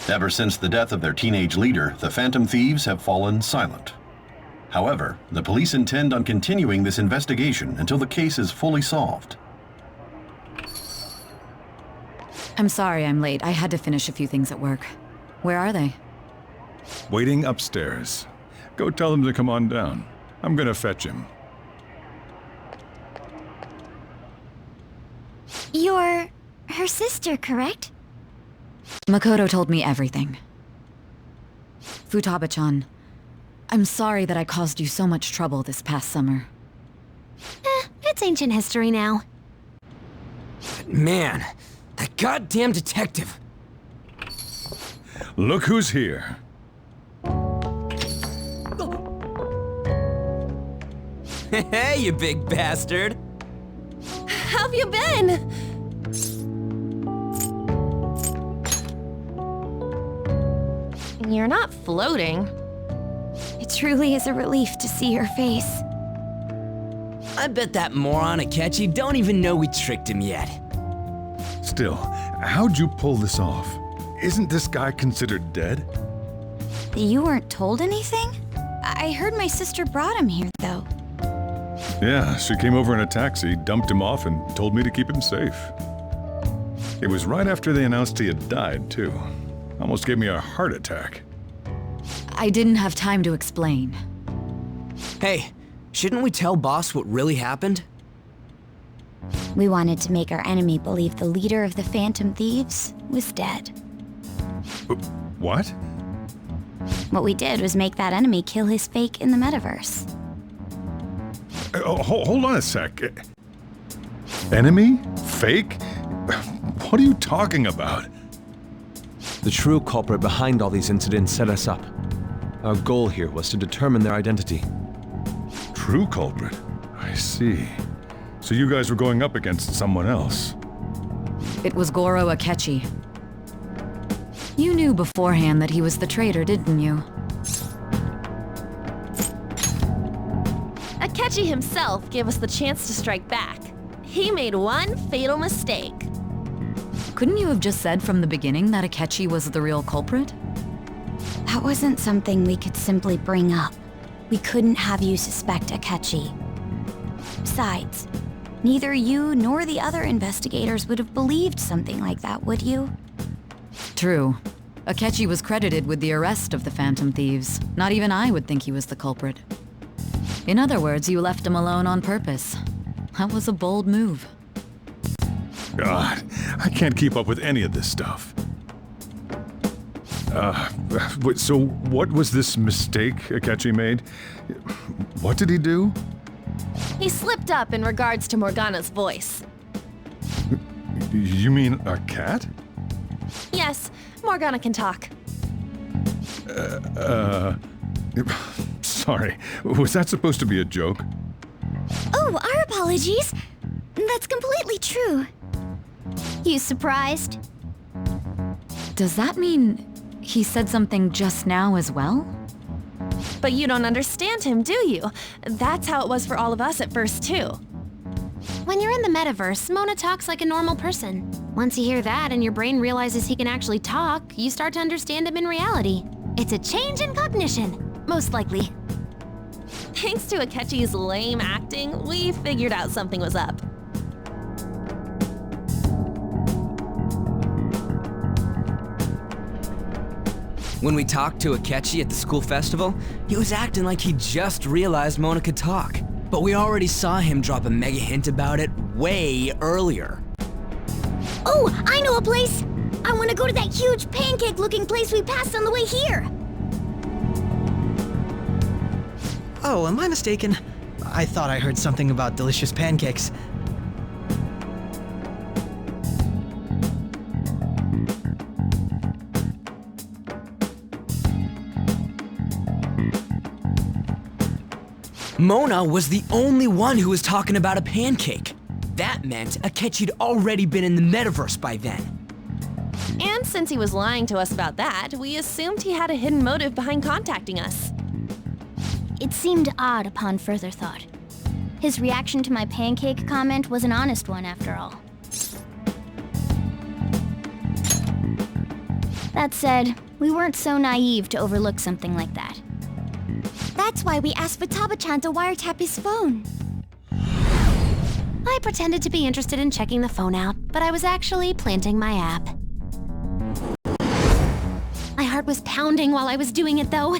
Ever since the death of their teenage leader, the Phantom Thieves have fallen silent. However, the police intend on continuing this investigation until the case is fully solved. I'm sorry I'm late. I had to finish a few things at work. Where are they? Waiting upstairs. Go tell them to come on down. I'm gonna fetch him. You're her sister, correct? Makoto told me everything. Futaba-chan, I'm sorry that I caused you so much trouble this past summer. It's ancient history now. Man, that goddamn detective. Look who's here. Hey, you big bastard. How've you been? You're not floating. It truly is a relief to see your face. I bet that moron Akechi don't even know we tricked him yet. Still, how'd you pull this off? Isn't this guy considered dead? You weren't told anything? I heard my sister brought him here, though. Yeah, she came over in a taxi, dumped him off, and told me to keep him safe. It was right after they announced he had died, too. Almost gave me a heart attack. I didn't have time to explain. Hey, shouldn't we tell boss what really happened? We wanted to make our enemy believe the leader of the Phantom Thieves was dead. What? What we did was make that enemy kill his fake in the metaverse. Hold on a sec. Enemy? Fake? What are you talking about? The true culprit behind all these incidents set us up. Our goal here was to determine their identity. True culprit? I see. So you guys were going up against someone else. It was Goro Akechi. You knew beforehand that he was the traitor, didn't you? Akechi himself gave us the chance to strike back. He made one fatal mistake. Couldn't you have just said from the beginning that Akechi was the real culprit? That wasn't something we could simply bring up. We couldn't have you suspect Akechi. Besides, neither you nor the other investigators would have believed something like that, would you? True. Akechi was credited with the arrest of the Phantom Thieves. Not even I would think he was the culprit. In other words, you left him alone on purpose. That was a bold move. God, I can't keep up with any of this stuff. So what was this mistake Akechi made? What did he do? He slipped up in regards to Morgana's voice. You mean a cat? Yes, Morgana can talk. Sorry, was that supposed to be a joke? Oh, our apologies. That's completely true. You surprised? Does that mean he said something just now as well? But you don't understand him, do you? That's how it was for all of us at first, too. When you're in the metaverse, Mona talks like a normal person. Once you hear that and your brain realizes he can actually talk, you start to understand him in reality. It's a change in cognition, most likely. Thanks to Akechi's lame acting, we figured out something was up. When we talked to Akechi at the school festival, he was acting like he just realized Mona could talk. But we already saw him drop a mega hint about it way earlier. Oh, I know a place! I want to go to that huge pancake-looking place we passed on the way here! Oh, am I mistaken? I thought I heard something about delicious pancakes. Mona was the only one who was talking about a pancake. That meant Akechi'd already been in the metaverse by then. And since he was lying to us about that, we assumed he had a hidden motive behind contacting us. It seemed odd upon further thought. His reaction to my pancake comment was an honest one, after all. That said, we weren't so naive to overlook something like that. That's why we asked Futaba-chan to wiretap his phone. I pretended to be interested in checking the phone out, but I was actually planting my app. My heart was pounding while I was doing it, though.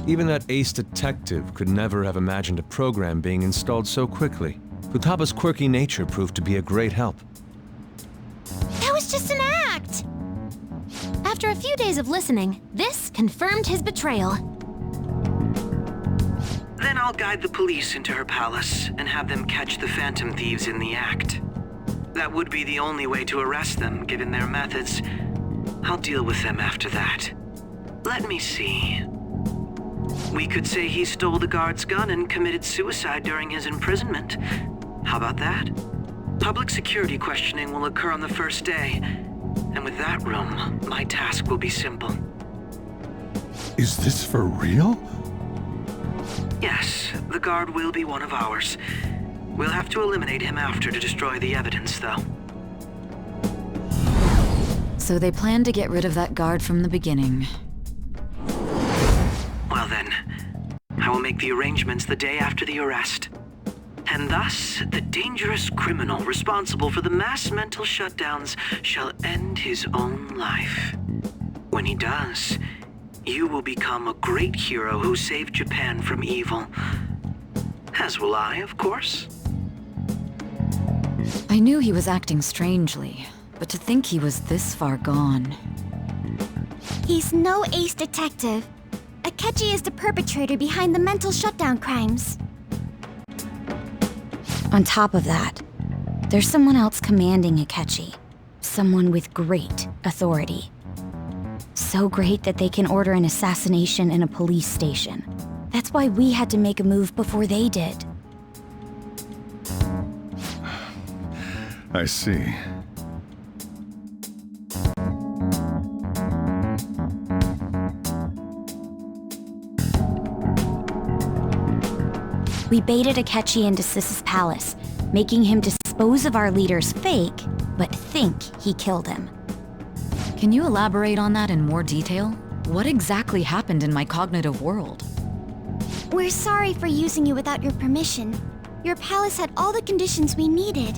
Even that ace detective could never have imagined a program being installed so quickly. Futaba's quirky nature proved to be a great help. That was just an act! After a few days of listening, this confirmed his betrayal. Then I'll guide the police into her palace and have them catch the Phantom Thieves in the act. That would be the only way to arrest them, given their methods. I'll deal with them after that. Let me see. We could say he stole the guard's gun and committed suicide during his imprisonment. How about that? Public security questioning will occur on the first day. And with that room, my task will be simple. Is this for real? Yes, the guard will be one of ours. We'll have to eliminate him after to destroy the evidence, though. So they planned to get rid of that guard from the beginning. Well then, I will make the arrangements the day after the arrest. And thus, the dangerous criminal responsible for the mass mental shutdowns shall end his own life. When he does, you will become a great hero who saved Japan from evil. As will I, of course. I knew he was acting strangely, but to think he was this far gone. He's no ace detective. Akechi is the perpetrator behind the mental shutdown crimes. On top of that, there's someone else commanding Akechi. Someone with great authority. So great that they can order an assassination in a police station. That's why we had to make a move before they did. I see. We baited Akechi into Sis's palace, making him dispose of our leader's fake, but think he killed him. Can you elaborate on that in more detail? What exactly happened in my cognitive world? We're sorry for using you without your permission. Your palace had all the conditions we needed.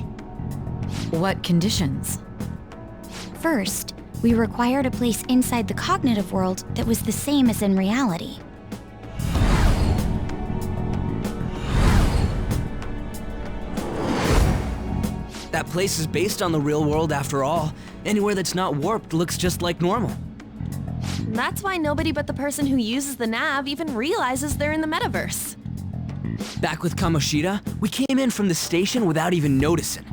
What conditions? First, we required a place inside the cognitive world that was the same as in reality. That place is based on the real world after all. Anywhere that's not warped looks just like normal. That's why nobody but the person who uses the nav even realizes they're in the metaverse. Back with Kamoshida, we came in from the station without even noticing.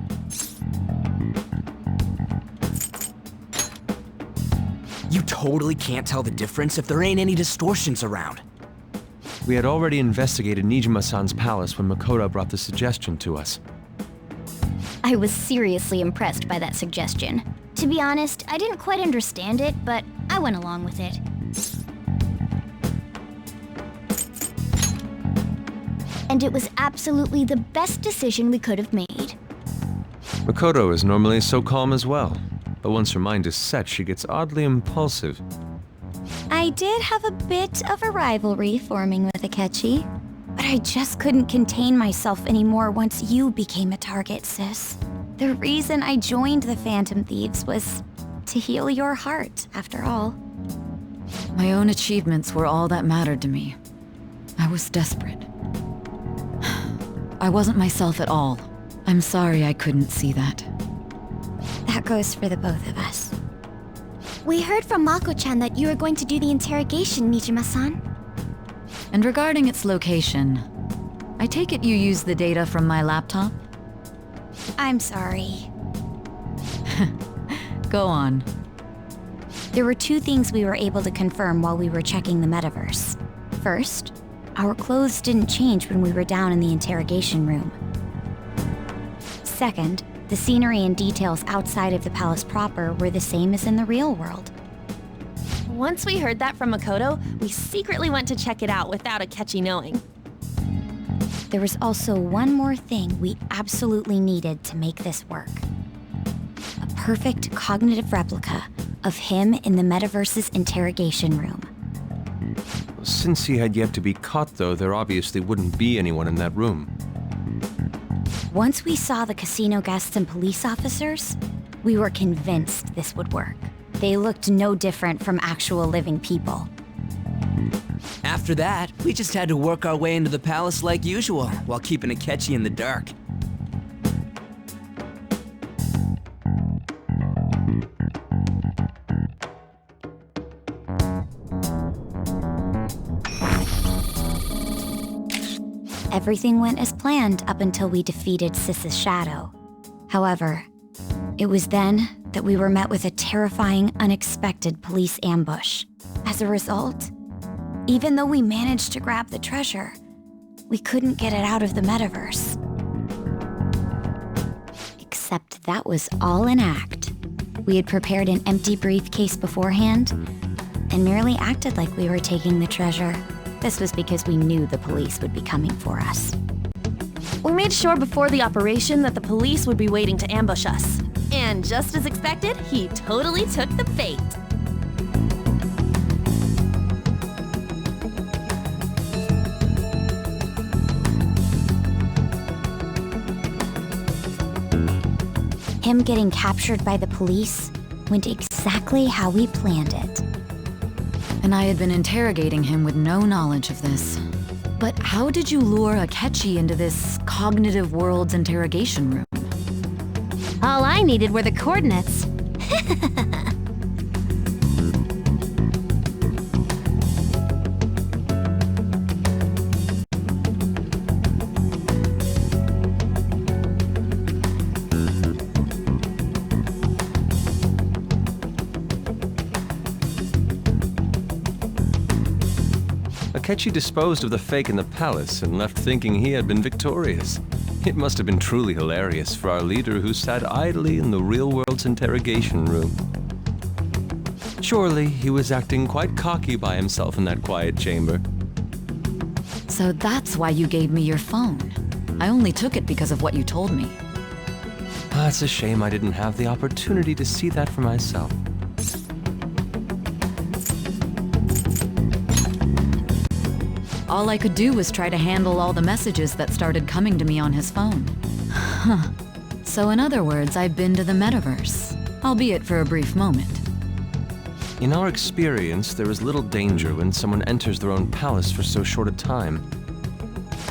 You totally can't tell the difference if there ain't any distortions around. We had already investigated Nijima-san's palace when Makoto brought the suggestion to us. I was seriously impressed by that suggestion. To be honest, I didn't quite understand it, but I went along with it. And it was absolutely the best decision we could have made. Makoto is normally so calm as well, but once her mind is set, she gets oddly impulsive. I did have a bit of a rivalry forming with Akechi, but I just couldn't contain myself anymore once you became a target, sis. The reason I joined the Phantom Thieves was to heal your heart, after all. My own achievements were all that mattered to me. I was desperate. I wasn't myself at all. I'm sorry I couldn't see that. That goes for the both of us. We heard from Mako-chan that you were going to do the interrogation, Nijima-san. And regarding its location, I take it you used the data from my laptop? I'm sorry. Go on. There were two things we were able to confirm while we were checking the metaverse. First, our clothes didn't change when we were down in the interrogation room. Second, the scenery and details outside of the palace proper were the same as in the real world. Once we heard that from Makoto, we secretly went to check it out without Akechi knowing. There was also one more thing we absolutely needed to make this work. A perfect cognitive replica of him in the Metaverse's interrogation room. Since he had yet to be caught, though, there obviously wouldn't be anyone in that room. Once we saw the casino guests and police officers, we were convinced this would work. They looked no different from actual living people. After that, we just had to work our way into the palace like usual, while keeping Akechi in the dark. Everything went as planned up until we defeated Sis's shadow. However, it was then that we were met with a terrifying, unexpected police ambush. As a result, even though we managed to grab the treasure, we couldn't get it out of the metaverse. Except that was all an act. We had prepared an empty briefcase beforehand and merely acted like we were taking the treasure. This was because we knew the police would be coming for us. We made sure before the operation that the police would be waiting to ambush us. And just as expected, he totally took the bait. Him getting captured by the police went exactly how we planned it. And I had been interrogating him with no knowledge of this. But how did you lure Akechi into this cognitive world's interrogation room? All I needed were the coordinates. Akechi disposed of the fake in the palace and left thinking he had been victorious. It must have been truly hilarious for our leader who sat idly in the real world's interrogation room. Surely he was acting quite cocky by himself in that quiet chamber. So that's why you gave me your phone. I only took it because of what you told me. It's a shame I didn't have the opportunity to see that for myself. All I could do was try to handle all the messages that started coming to me on his phone. Huh. So in other words, I've been to the metaverse, albeit for a brief moment. In our experience, there is little danger when someone enters their own palace for so short a time.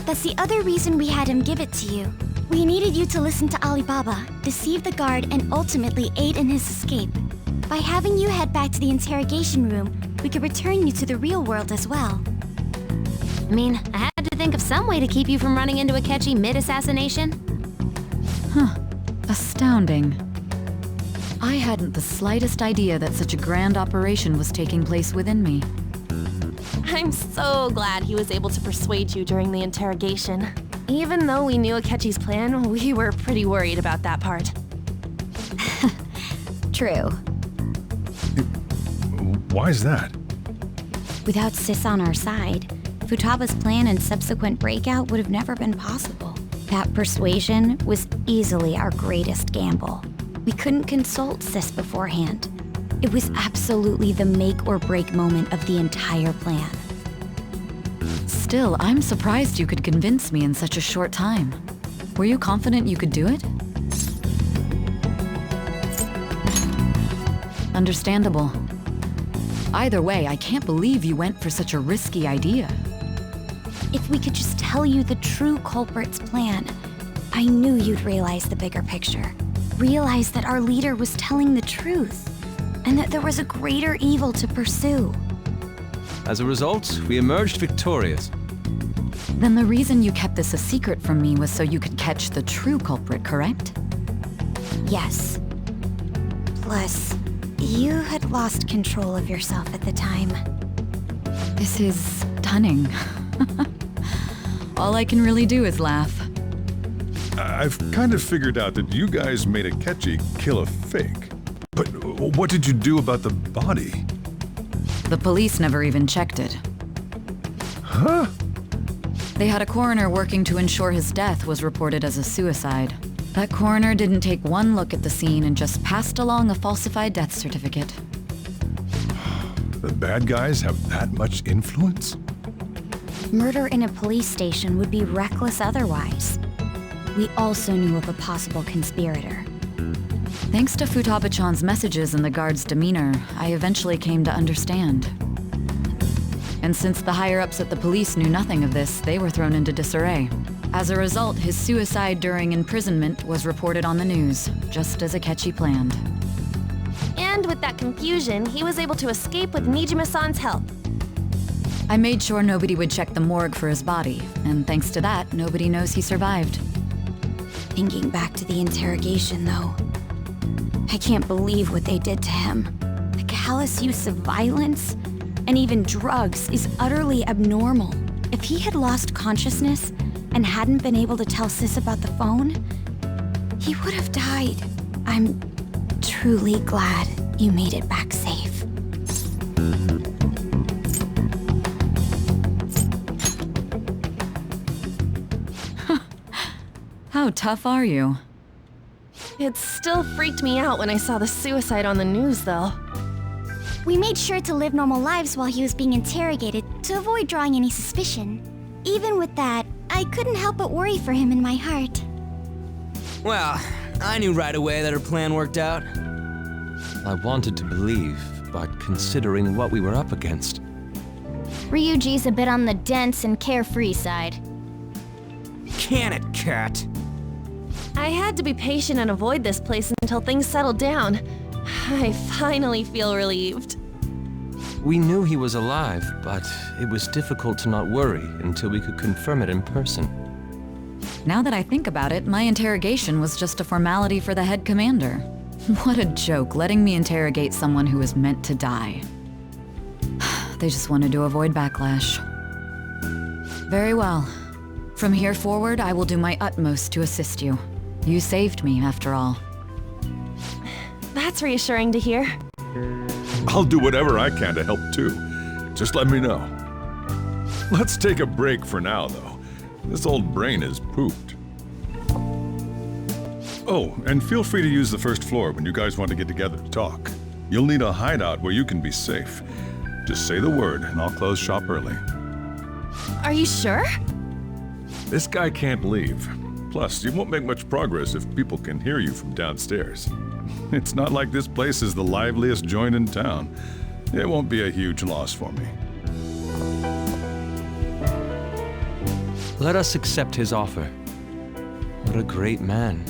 That's the other reason we had him give it to you. We needed you to listen to Alibaba, deceive the guard, and ultimately aid in his escape. By having you head back to the interrogation room, we could return you to the real world as well. I mean, I had to think of some way to keep you from running into Akechi mid-assassination. Huh. Astounding. I hadn't the slightest idea that such a grand operation was taking place within me. I'm so glad he was able to persuade you during the interrogation. Even though we knew Akechi's plan, we were pretty worried about that part. True. Why's that? Without Sis on our side, Futaba's plan and subsequent breakout would have never been possible. That persuasion was easily our greatest gamble. We couldn't consult Sis beforehand. It was absolutely the make or break moment of the entire plan. Still, I'm surprised you could convince me in such a short time. Were you confident you could do it? Understandable. Either way, I can't believe you went for such a risky idea. If we could just tell you the true culprit's plan, I knew you'd realize the bigger picture. Realize that our leader was telling the truth, and that there was a greater evil to pursue. As a result, we emerged victorious. Then the reason you kept this a secret from me was so you could catch the true culprit, correct? Yes. Plus, you had lost control of yourself at the time. This is stunning. All I can really do is laugh. I've kind of figured out that you guys made Akechi kill a fake. But what did you do about the body? The police never even checked it. Huh? They had a coroner working to ensure his death was reported as a suicide. That coroner didn't take one look at the scene and just passed along a falsified death certificate. The bad guys have that much influence? Murder in a police station would be reckless otherwise. We also knew of a possible conspirator. Thanks to Futaba-chan's messages and the guard's demeanor, I eventually came to understand. And since the higher-ups at the police knew nothing of this, they were thrown into disarray. As a result, his suicide during imprisonment was reported on the news, just as Akechi planned. And with that confusion, he was able to escape with Nijima-san's help. I made sure nobody would check the morgue for his body, and thanks to that, nobody knows he survived. Thinking back to the interrogation, though, I can't believe what they did to him. The callous use of violence and even drugs is utterly abnormal. If he had lost consciousness and hadn't been able to tell Sis about the phone, he would have died. I'm truly glad you made it back safe. How tough are you? It still freaked me out when I saw the suicide on the news, though. We made sure to live normal lives while he was being interrogated to avoid drawing any suspicion. Even with that, I couldn't help but worry for him in my heart. Well, I knew right away that her plan worked out. I wanted to believe, but considering what we were up against. Ryuji's a bit on the dense and carefree side. Can it, cat? I had to be patient and avoid this place until things settled down. I finally feel relieved. We knew he was alive, but it was difficult to not worry until we could confirm it in person. Now that I think about it, my interrogation was just a formality for the head commander. What a joke, letting me interrogate someone who was meant to die. They just wanted to avoid backlash. Very well. From here forward, I will do my utmost to assist you. You saved me, after all. That's reassuring to hear. I'll do whatever I can to help too. Just let me know. Let's take a break for now, though. This old brain is pooped. Oh, and feel free to use the first floor when you guys want to get together to talk. You'll need a hideout where you can be safe. Just say the word, and I'll close shop early. Are you sure? This guy can't leave. Plus, you won't make much progress if people can hear you from downstairs. It's not like this place is the liveliest joint in town. It won't be a huge loss for me. Let us accept his offer. What a great man.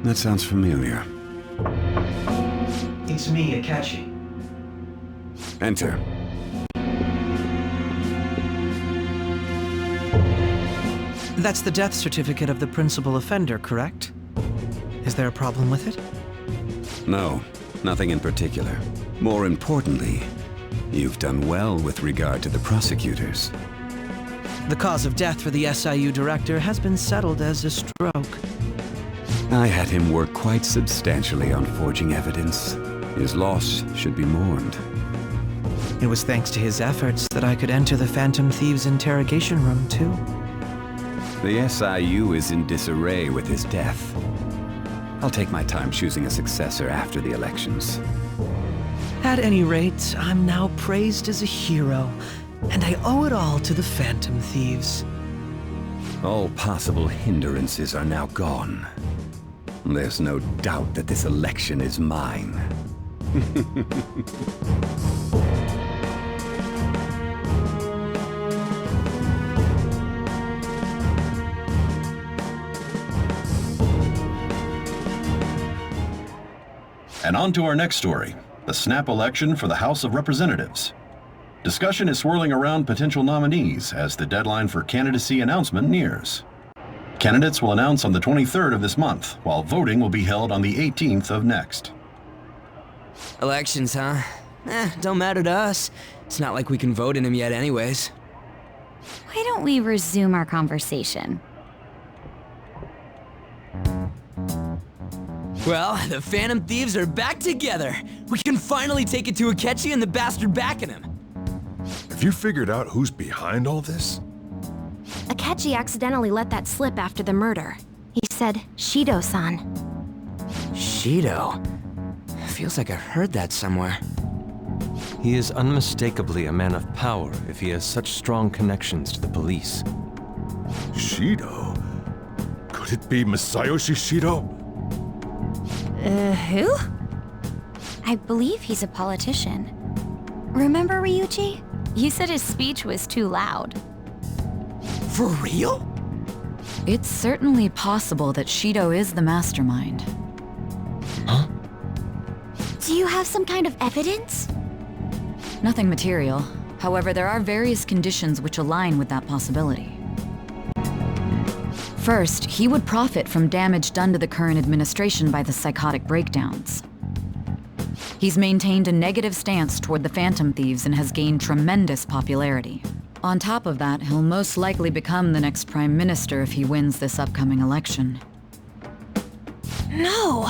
That sounds familiar. It's me, Akechi. Enter. That's the death certificate of the principal offender, correct? Is there a problem with it? No, nothing in particular. More importantly, you've done well with regard to the prosecutors. The cause of death for the SIU director has been settled as a stroke. I had him work quite substantially on forging evidence. His loss should be mourned. It was thanks to his efforts that I could enter the Phantom Thieves' interrogation room, too. The SIU is in disarray with his death. I'll take my time choosing a successor after the elections. At any rate, I'm now praised as a hero, and I owe it all to the Phantom Thieves. All possible hindrances are now gone. There's no doubt that this election is mine. And on to our next story, the snap election for the House of Representatives. Discussion is swirling around potential nominees as the deadline for candidacy announcement nears. Candidates will announce on the 23rd of this month, while voting will be held on the 18th of next. Elections, huh? Don't matter to us. It's not like we can vote in them yet anyways. Why don't we resume our conversation? Well, the Phantom Thieves are back together. We can finally take it to Akechi and the bastard backing him. Have you figured out who's behind all this? Akechi accidentally let that slip after the murder. He said, Shido-san. Shido? Feels like I've heard that somewhere. He is unmistakably a man of power if he has such strong connections to the police. Shido? Could it be Masayoshi Shido? Who? I believe he's a politician. Remember, Ryuji? You said his speech was too loud. For real? It's certainly possible that Shido is the mastermind. Huh? Do you have some kind of evidence? Nothing material. However, there are various conditions which align with that possibility. First, he would profit from damage done to the current administration by the psychotic breakdowns. He's maintained a negative stance toward the Phantom Thieves and has gained tremendous popularity. On top of that, he'll most likely become the next Prime Minister if he wins this upcoming election. No!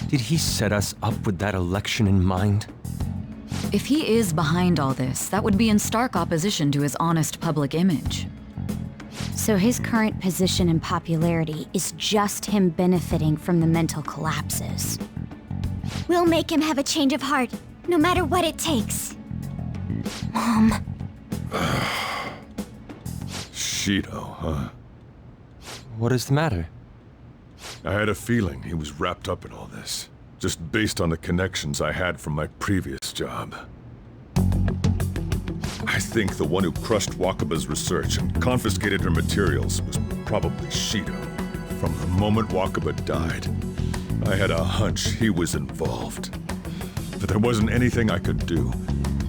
Did he set us up with that election in mind? If he is behind all this, that would be in stark opposition to his honest public image. So his current position and popularity is just him benefiting from the mental collapses. We'll make him have a change of heart, no matter what it takes. Mom. Shido, huh? What is the matter? I had a feeling he was wrapped up in all this, just based on the connections I had from my previous job. I think the one who crushed Wakaba's research and confiscated her materials was probably Shido. From the moment Wakaba died, I had a hunch he was involved. But there wasn't anything I could do,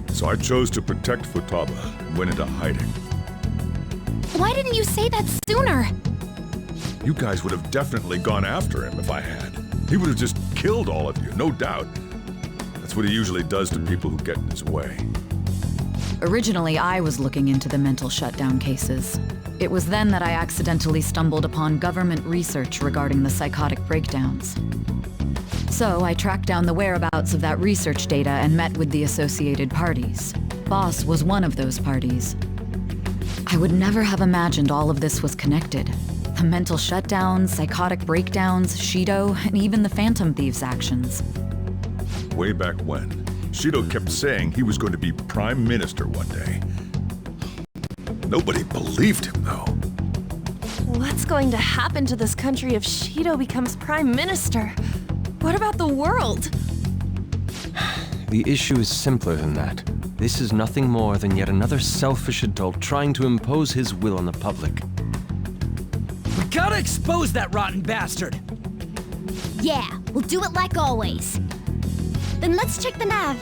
so I chose to protect Futaba and went into hiding. Why didn't you say that sooner? You guys would have definitely gone after him if I had. He would have just killed all of you, no doubt. That's what he usually does to people who get in his way. Originally, I was looking into the mental shutdown cases. It was then that I accidentally stumbled upon government research regarding the psychotic breakdowns. So I tracked down the whereabouts of that research data and met with the associated parties. Boss was one of those parties. I would never have imagined all of this was connected. The mental shutdowns, psychotic breakdowns, Shido, and even the Phantom Thieves' actions. Way back when, Shido kept saying he was going to be Prime Minister one day. Nobody believed him, though. What's going to happen to this country if Shido becomes Prime Minister? What about the world? The issue is simpler than that. This is nothing more than yet another selfish adult trying to impose his will on the public. We gotta expose that rotten bastard! Yeah, we'll do it like always. Then let's check the nav.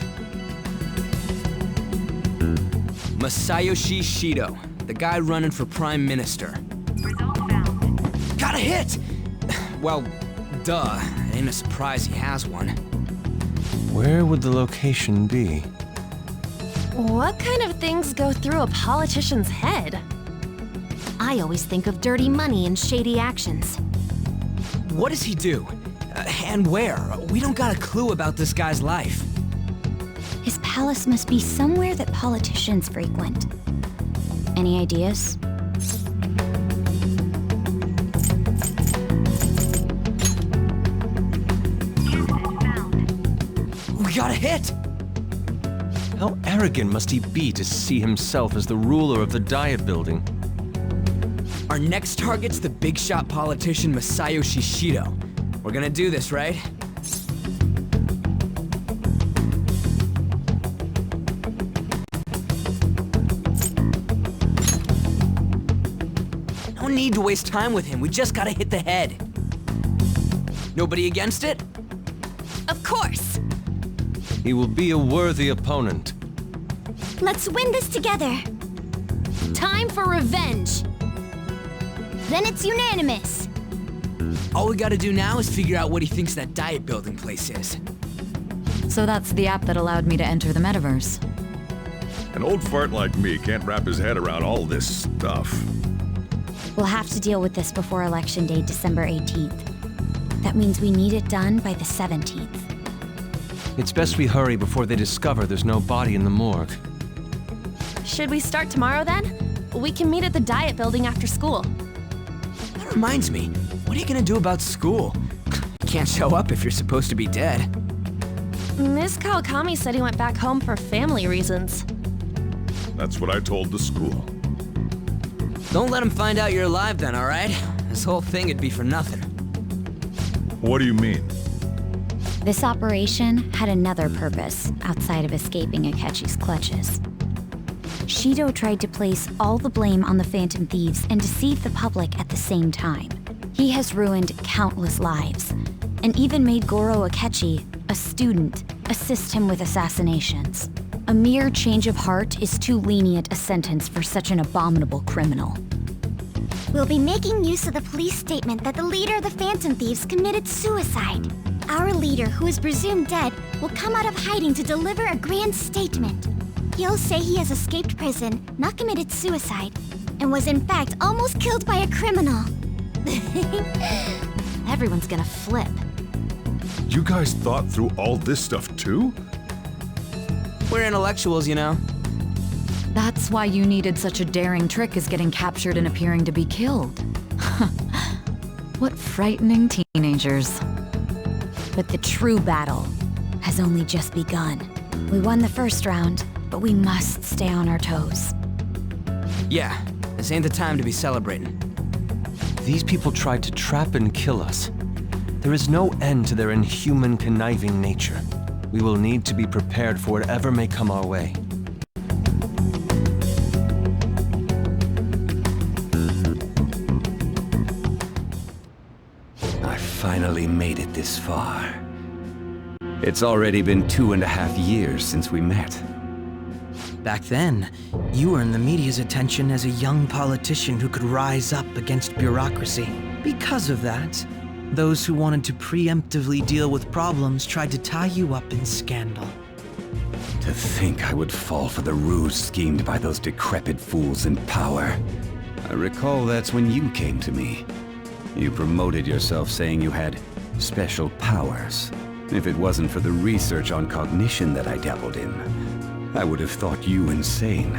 Masayoshi Shido, the guy running for Prime Minister. Got a hit! Well, duh. Ain't a surprise he has one. Where would the location be? What kind of things go through a politician's head? I always think of dirty money and shady actions. What does he do? And where? We don't got a clue about this guy's life. His palace must be somewhere that politicians frequent. Any ideas? We got a hit! How arrogant must he be to see himself as the ruler of the Diet Building? Our next target's the big shot politician Masayoshi Shido. We're gonna do this, right? No need to waste time with him, we just gotta hit the head. Nobody against it? Of course! He will be a worthy opponent. Let's win this together. Time for revenge. Then it's unanimous. All we gotta do now is figure out what he thinks that Diet Building place is. So that's the app that allowed me to enter the metaverse. An old fart like me can't wrap his head around all this stuff. We'll have to deal with this before Election Day, December 18th. That means we need it done by the 17th. It's best we hurry before they discover there's no body in the morgue. Should we start tomorrow then? We can meet at the Diet Building after school. That reminds me, what are you gonna do about school? You can't show up if you're supposed to be dead. Miss Kawakami said he went back home for family reasons. That's what I told the school. Don't let him find out you're alive then, alright? This whole thing would be for nothing. What do you mean? This operation had another purpose outside of escaping Akechi's clutches. Shido tried to place all the blame on the Phantom Thieves and deceive the public at the same time. He has ruined countless lives, and even made Goro Akechi, a student, assist him with assassinations. A mere change of heart is too lenient a sentence for such an abominable criminal. We'll be making use of the police statement that the leader of the Phantom Thieves committed suicide. Our leader, who is presumed dead, will come out of hiding to deliver a grand statement. He'll say he has escaped prison, not committed suicide, and was in fact almost killed by a criminal. Everyone's gonna flip. You guys thought through all this stuff too? We're intellectuals, you know. That's why you needed such a daring trick as getting captured and appearing to be killed. What frightening teenagers. But the true battle has only just begun. We won the first round, but we must stay on our toes. Yeah, this ain't the time to be celebrating. These people tried to trap and kill us. There is no end to their inhuman, conniving nature. We will need to be prepared for whatever may come our way. I finally made it this far. It's already been 2.5 years since we met. Back then, you earned the media's attention as a young politician who could rise up against bureaucracy. Because of that, those who wanted to preemptively deal with problems tried to tie you up in scandal. To think I would fall for the ruse schemed by those decrepit fools in power. I recall that's when you came to me. You promoted yourself saying you had special powers. If it wasn't for the research on cognition that I dabbled in, I would have thought you insane.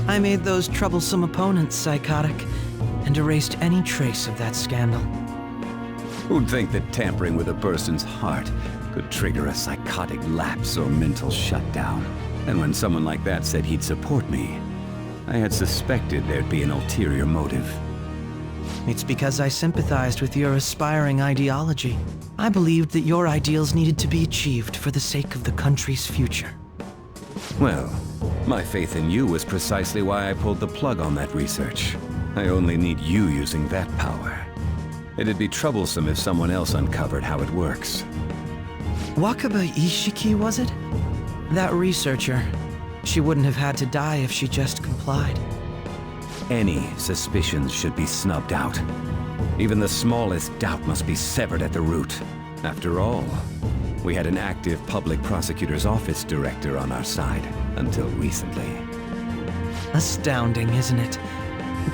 I made those troublesome opponents psychotic and erased any trace of that scandal. Who'd think that tampering with a person's heart could trigger a psychotic lapse or mental shutdown? And when someone like that said he'd support me, I had suspected there'd be an ulterior motive. It's because I sympathized with your aspiring ideology. I believed that your ideals needed to be achieved for the sake of the country's future. Well, my faith in you was precisely why I pulled the plug on that research. I only need you using that power. It'd be troublesome if someone else uncovered how it works. Wakaba Ishiki, was it? That researcher. She wouldn't have had to die if she just complied. Any suspicions should be snubbed out. Even the smallest doubt must be severed at the root. After all, we had an active public prosecutor's office director on our side until recently. Astounding, isn't it?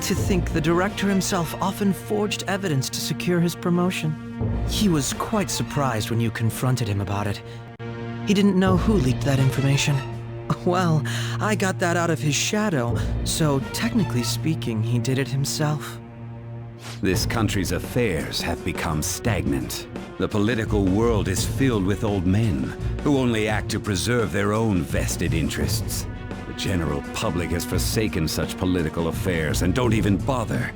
To think the director himself often forged evidence to secure his promotion. He was quite surprised when you confronted him about it. He didn't know who leaked that information. Well, I got that out of his shadow, so technically speaking, he did it himself. This country's affairs have become stagnant. The political world is filled with old men who only act to preserve their own vested interests. The general public has forsaken such political affairs and don't even bother.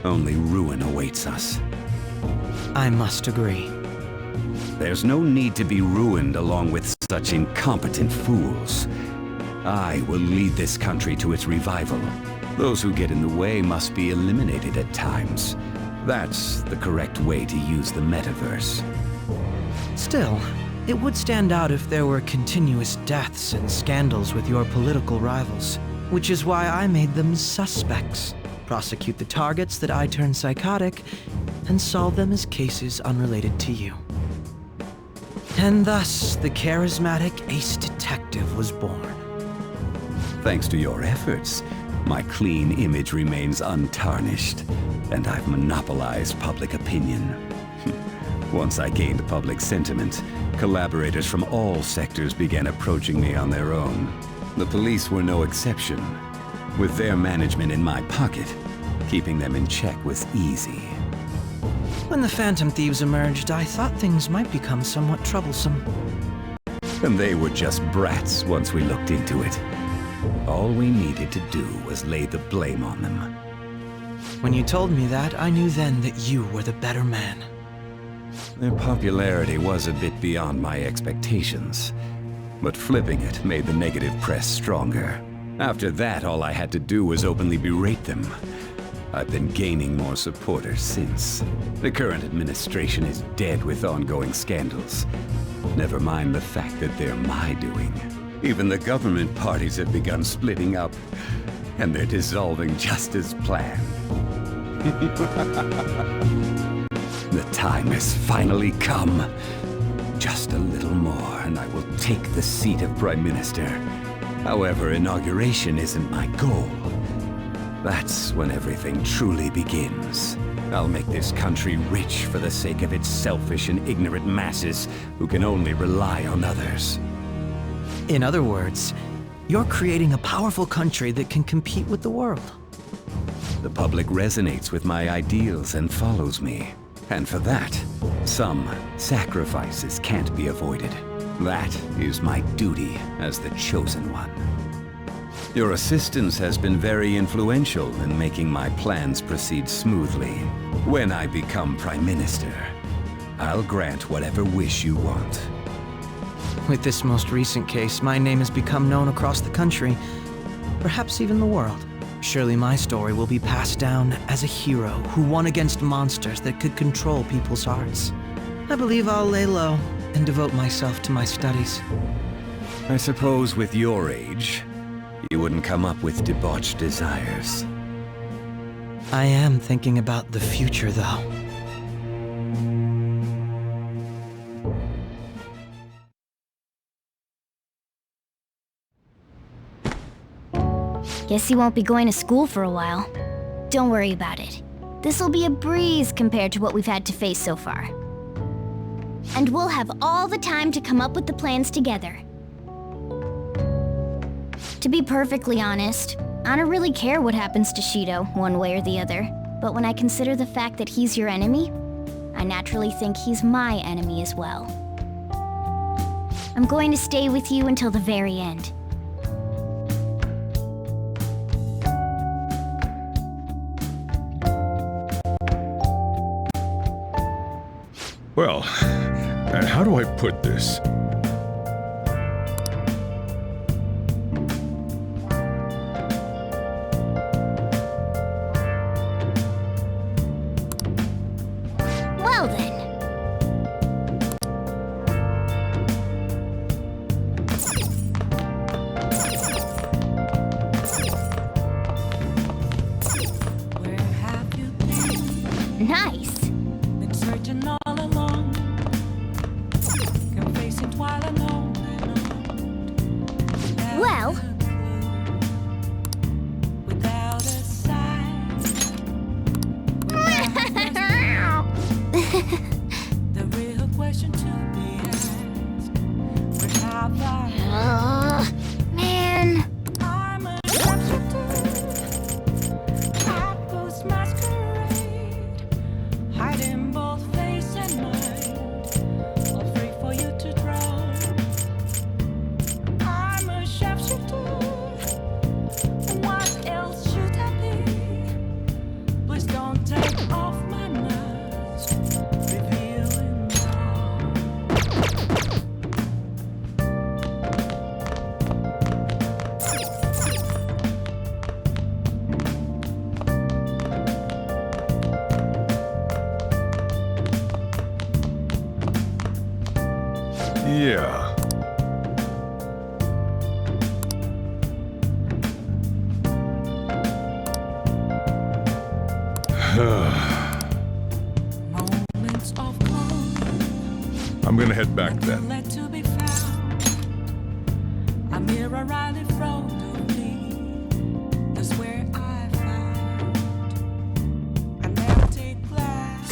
Only ruin awaits us. I must agree. There's no need to be ruined along with such incompetent fools. I will lead this country to its revival. Those who get in the way must be eliminated at times. That's the correct way to use the metaverse. Still, it would stand out if there were continuous deaths and scandals with your political rivals, which is why I made them suspects. Prosecute the targets that I turn psychotic, and solve them as cases unrelated to you. And thus, the charismatic ace detective was born. Thanks to your efforts, my clean image remains untarnished, and I've monopolized public opinion. Once I gained public sentiment, collaborators from all sectors began approaching me on their own. The police were no exception. With their management in my pocket, keeping them in check was easy. When the Phantom Thieves emerged, I thought things might become somewhat troublesome. And they were just brats once we looked into it. All we needed to do was lay the blame on them. When you told me that, I knew then that you were the better man. Their popularity was a bit beyond my expectations, but flipping it made the negative press stronger. After that, all I had to do was openly berate them. I've been gaining more supporters since. The current administration is dead with ongoing scandals. Never mind the fact that they're my doing. Even the government parties have begun splitting up, and they're dissolving just as planned. The time has finally come. Just a little more, and I will take the seat of Prime Minister. However, inauguration isn't my goal. That's when everything truly begins. I'll make this country rich for the sake of its selfish and ignorant masses who can only rely on others. In other words, you're creating a powerful country that can compete with the world. The public resonates with my ideals and follows me. And for that, some sacrifices can't be avoided. That is my duty as the Chosen One. Your assistance has been very influential in making my plans proceed smoothly. When I become Prime Minister, I'll grant whatever wish you want. With this most recent case, my name has become known across the country, perhaps even the world. Surely my story will be passed down as a hero who won against monsters that could control people's hearts. I believe I'll lay low and devote myself to my studies. I suppose with your age, you wouldn't come up with debauched desires. I am thinking about the future, though. Guess you won't be going to school for a while. Don't worry about it. This'll be a breeze compared to what we've had to face so far. And we'll have all the time to come up with the plans together. To be perfectly honest, I don't really care what happens to Shido, one way or the other. But when I consider the fact that he's your enemy, I naturally think he's my enemy as well. I'm going to stay with you until the very end. Well, how do I put this? Well then. Nice. Been searching all along, confessing while alone. Well, Without a sign, the real question to be asked: where have I? man. I'm a shapeshifter, hot ghost masquerade, hiding both face and mind, all free for you to drown. I'm a shapeshifter, what else should I be? Please don't take off my mask, revealing all. Yeah. Moments of calm, I'm gonna head back then. let to be found. A mirror right in front of me. That's where I found an empty glass.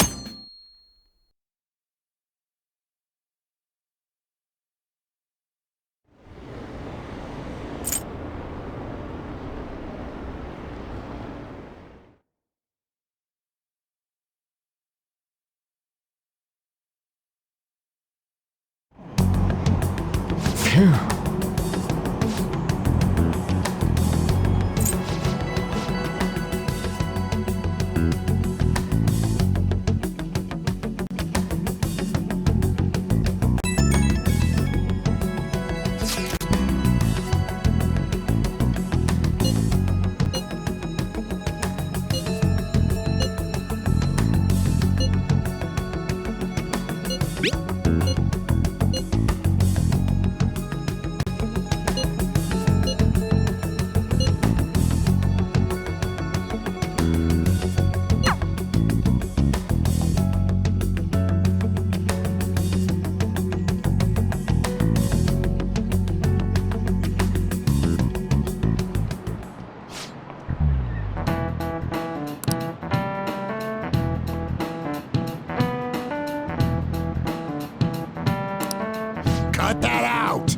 Cut that out!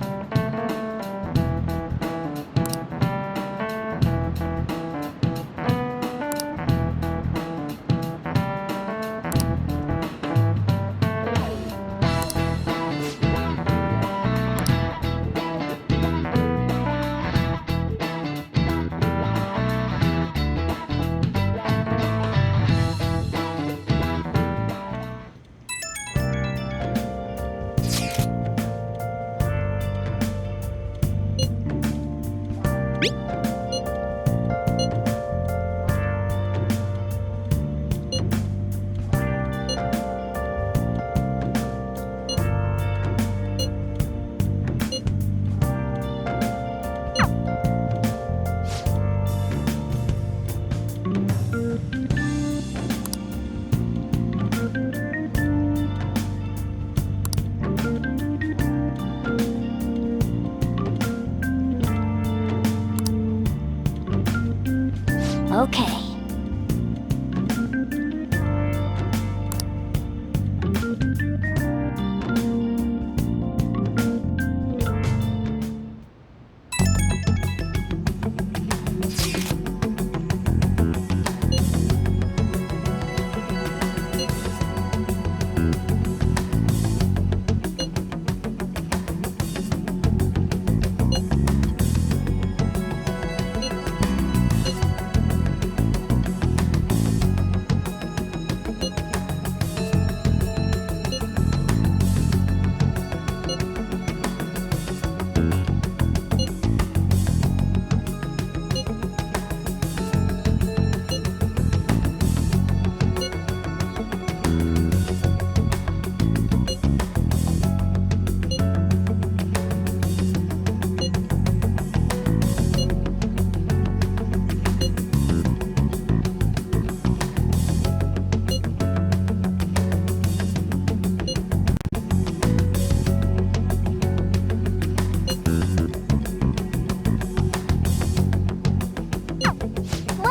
Okay.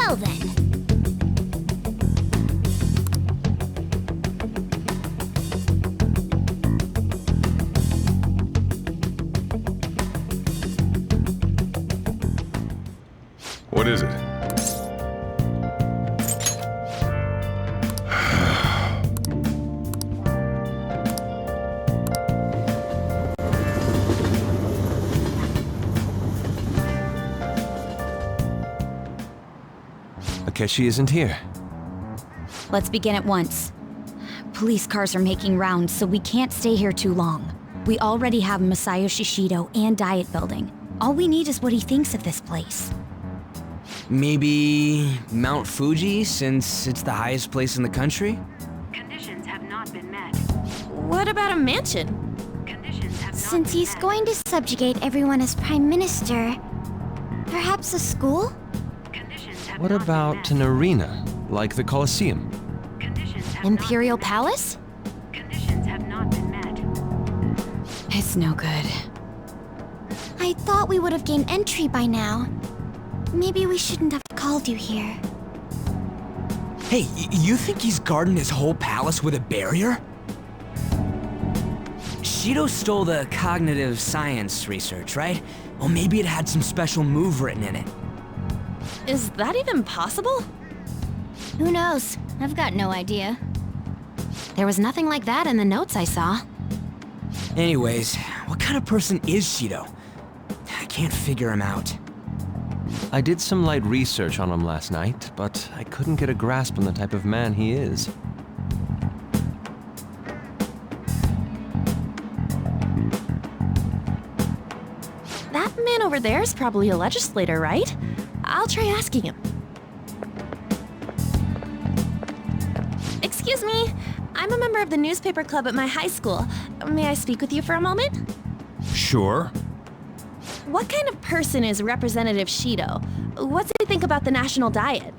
Well then. What is it? Akechi isn't here. Let's begin at once. Police cars are making rounds, so we can't stay here too long. We already have Masayo Shishido and Diet Building. All we need is what he thinks of this place. Maybe Mount Fuji, since it's the highest place in the country? Conditions have not been met. What about a mansion? Conditions have Since he's going to subjugate everyone as Prime Minister, perhaps a school? What about an arena, like the Colosseum? Imperial Palace? Conditions have not been met. It's no good. I thought we would have gained entry by now. Maybe we shouldn't have called you here. Hey, you think he's guarding his whole palace with a barrier? Shido stole the cognitive science research, right? Well, maybe it had some special move written in it. Is that even possible? Who knows? I've got no idea. There was nothing like that in the notes I saw. Anyways, what kind of person is Shido? I can't figure him out. I did some light research on him last night, but I couldn't get a grasp on the type of man he is. That man over there is probably a legislator, right? I'll try asking him. Excuse me, I'm a member of the newspaper club at my high school. May I speak with you for a moment? Sure. What kind of person is Representative Shido? What's he think about the national diet?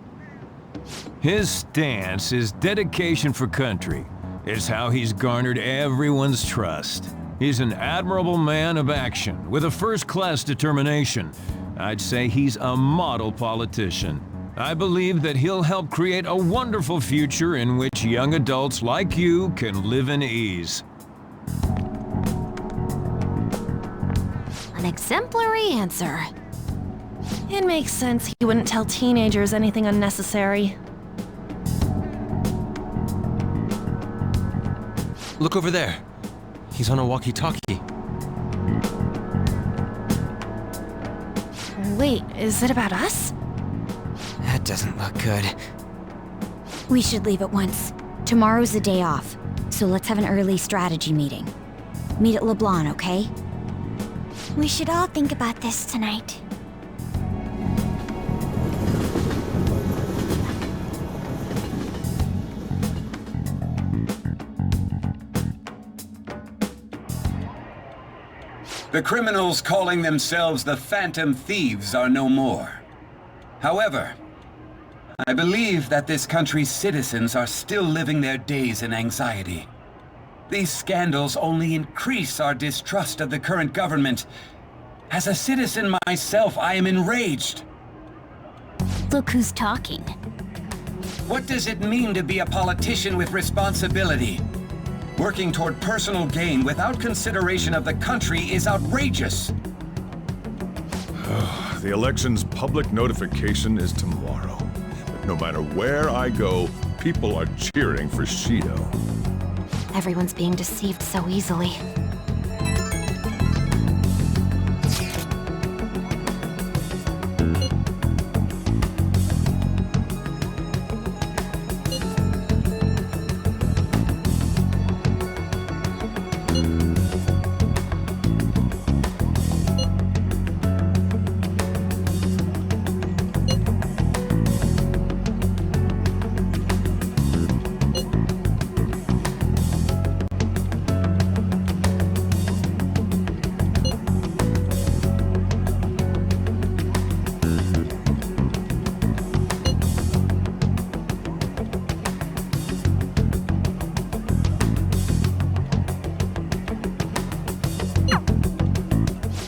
His stance is dedication for country. It's how he's garnered everyone's trust. He's an admirable man of action with a first-class determination. I'd say he's a model politician. I believe that he'll help create a wonderful future in which young adults like you can live in ease. An exemplary answer. It makes sense he wouldn't tell teenagers anything unnecessary. Look over there. He's on a walkie-talkie. Wait, is it about us? That doesn't look good. We should leave at once. Tomorrow's a day off, so let's have an early strategy meeting. Meet at LeBlanc, okay? We should all think about this tonight. The criminals calling themselves the Phantom Thieves are no more. However, I believe that this country's citizens are still living their days in anxiety. These scandals only increase our distrust of the current government. As a citizen myself, I am enraged. Look who's talking. What does it mean to be a politician with responsibility? Working toward personal gain without consideration of the country is outrageous. The election's public notification is tomorrow. But no matter where I go, people are cheering for Shido. Everyone's being deceived so easily.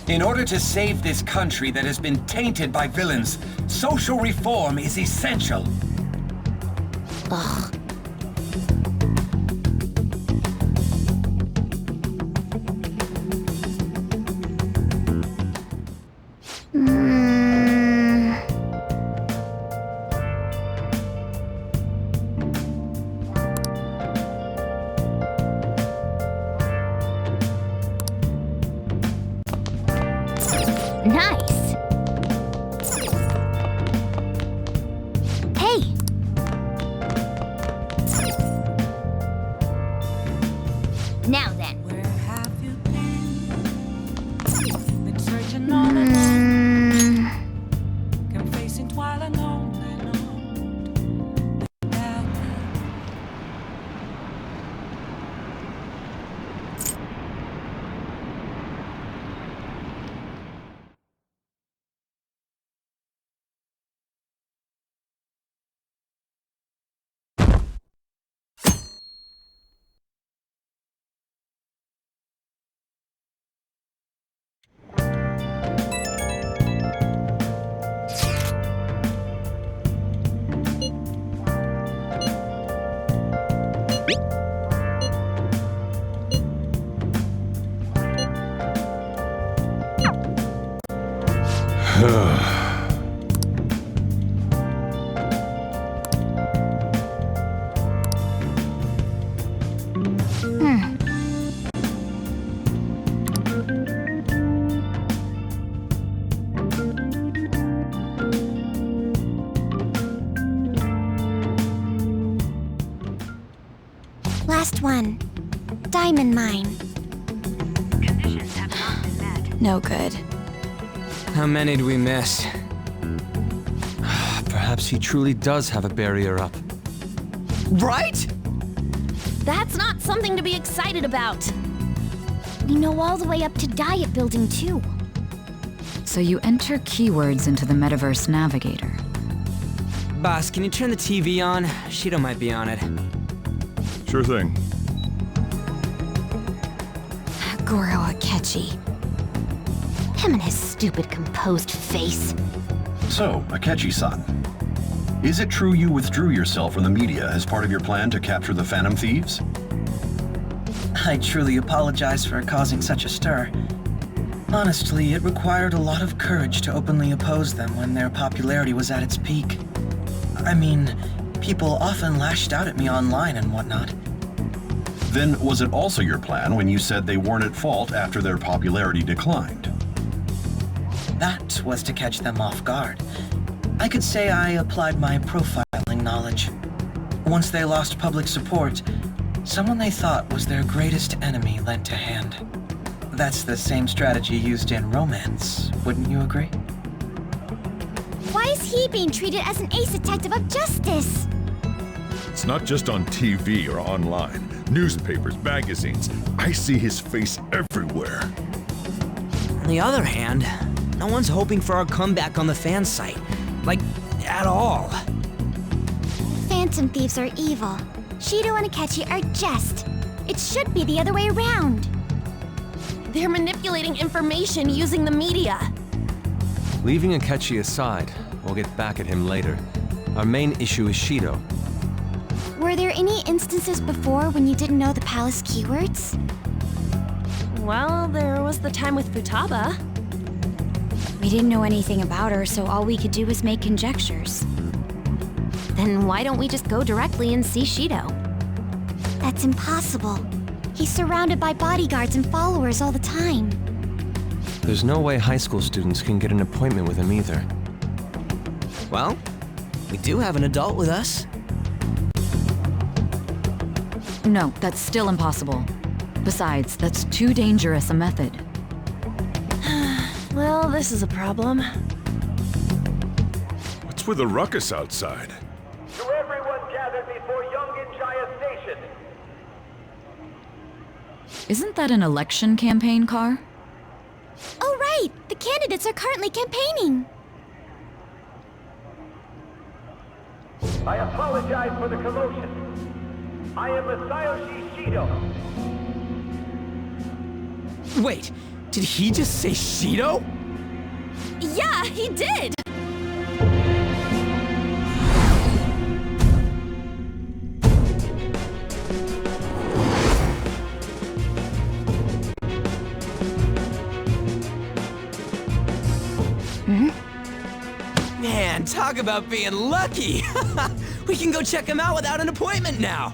In order to save this country that has been tainted by villains, social reform is essential. Ugh. Nice. Hey. Now then. Where have you been? You've been searching all alone. Confessing twilight on and on. Without Last one. Diamond mine. Conditions have not been met. No good. How many do we miss? Perhaps he truly does have a barrier up. Right? That's not something to be excited about. We know all the way up to Diet Building, too. So you enter keywords into the Metaverse Navigator. Boss, can you turn the TV on? Shido might be on it. Sure thing. Goro Akechi. Him and his stupid composed face. So, Akechi-san, is it true you withdrew yourself from the media as part of your plan to capture the Phantom Thieves? I truly apologize for causing such a stir. Honestly, it required a lot of courage to openly oppose them when their popularity was at its peak. I mean, people often lashed out at me online and whatnot. Then was it also your plan when you said they weren't at fault after their popularity declined? That was to catch them off guard. I could say I applied my profiling knowledge. Once they lost public support, someone they thought was their greatest enemy lent a hand. That's the same strategy used in romance, wouldn't you agree? Why is he being treated as an ace detective of justice? It's not just on TV or online. Newspapers, magazines. I see his face everywhere. On the other hand, no one's hoping for our comeback on the fan site. Like, at all. Phantom Thieves are evil. Shido and Akechi are just. It should be the other way around. They're manipulating information using the media. Leaving Akechi aside, we'll get back at him later. Our main issue is Shido. Were there any instances before when you didn't know the palace keywords? Well, there was the time with Futaba. We didn't know anything about her, so all we could do was make conjectures. Then why don't we just go directly and see Shido? That's impossible. He's surrounded by bodyguards and followers all the time. There's no way high school students can get an appointment with him either. Well, we do have an adult with us. No, that's still impossible. Besides, that's too dangerous a method. Well, this is a problem. What's with the ruckus outside? To everyone gathered before Yongin-Jaya Station. Isn't that an election campaign car? Oh right! The candidates are currently campaigning! I apologize for the commotion. I am Masayoshi Shido. Wait, did he just say Shido? Yeah, he did! Man, talk about being lucky! We can go check him out without an appointment now!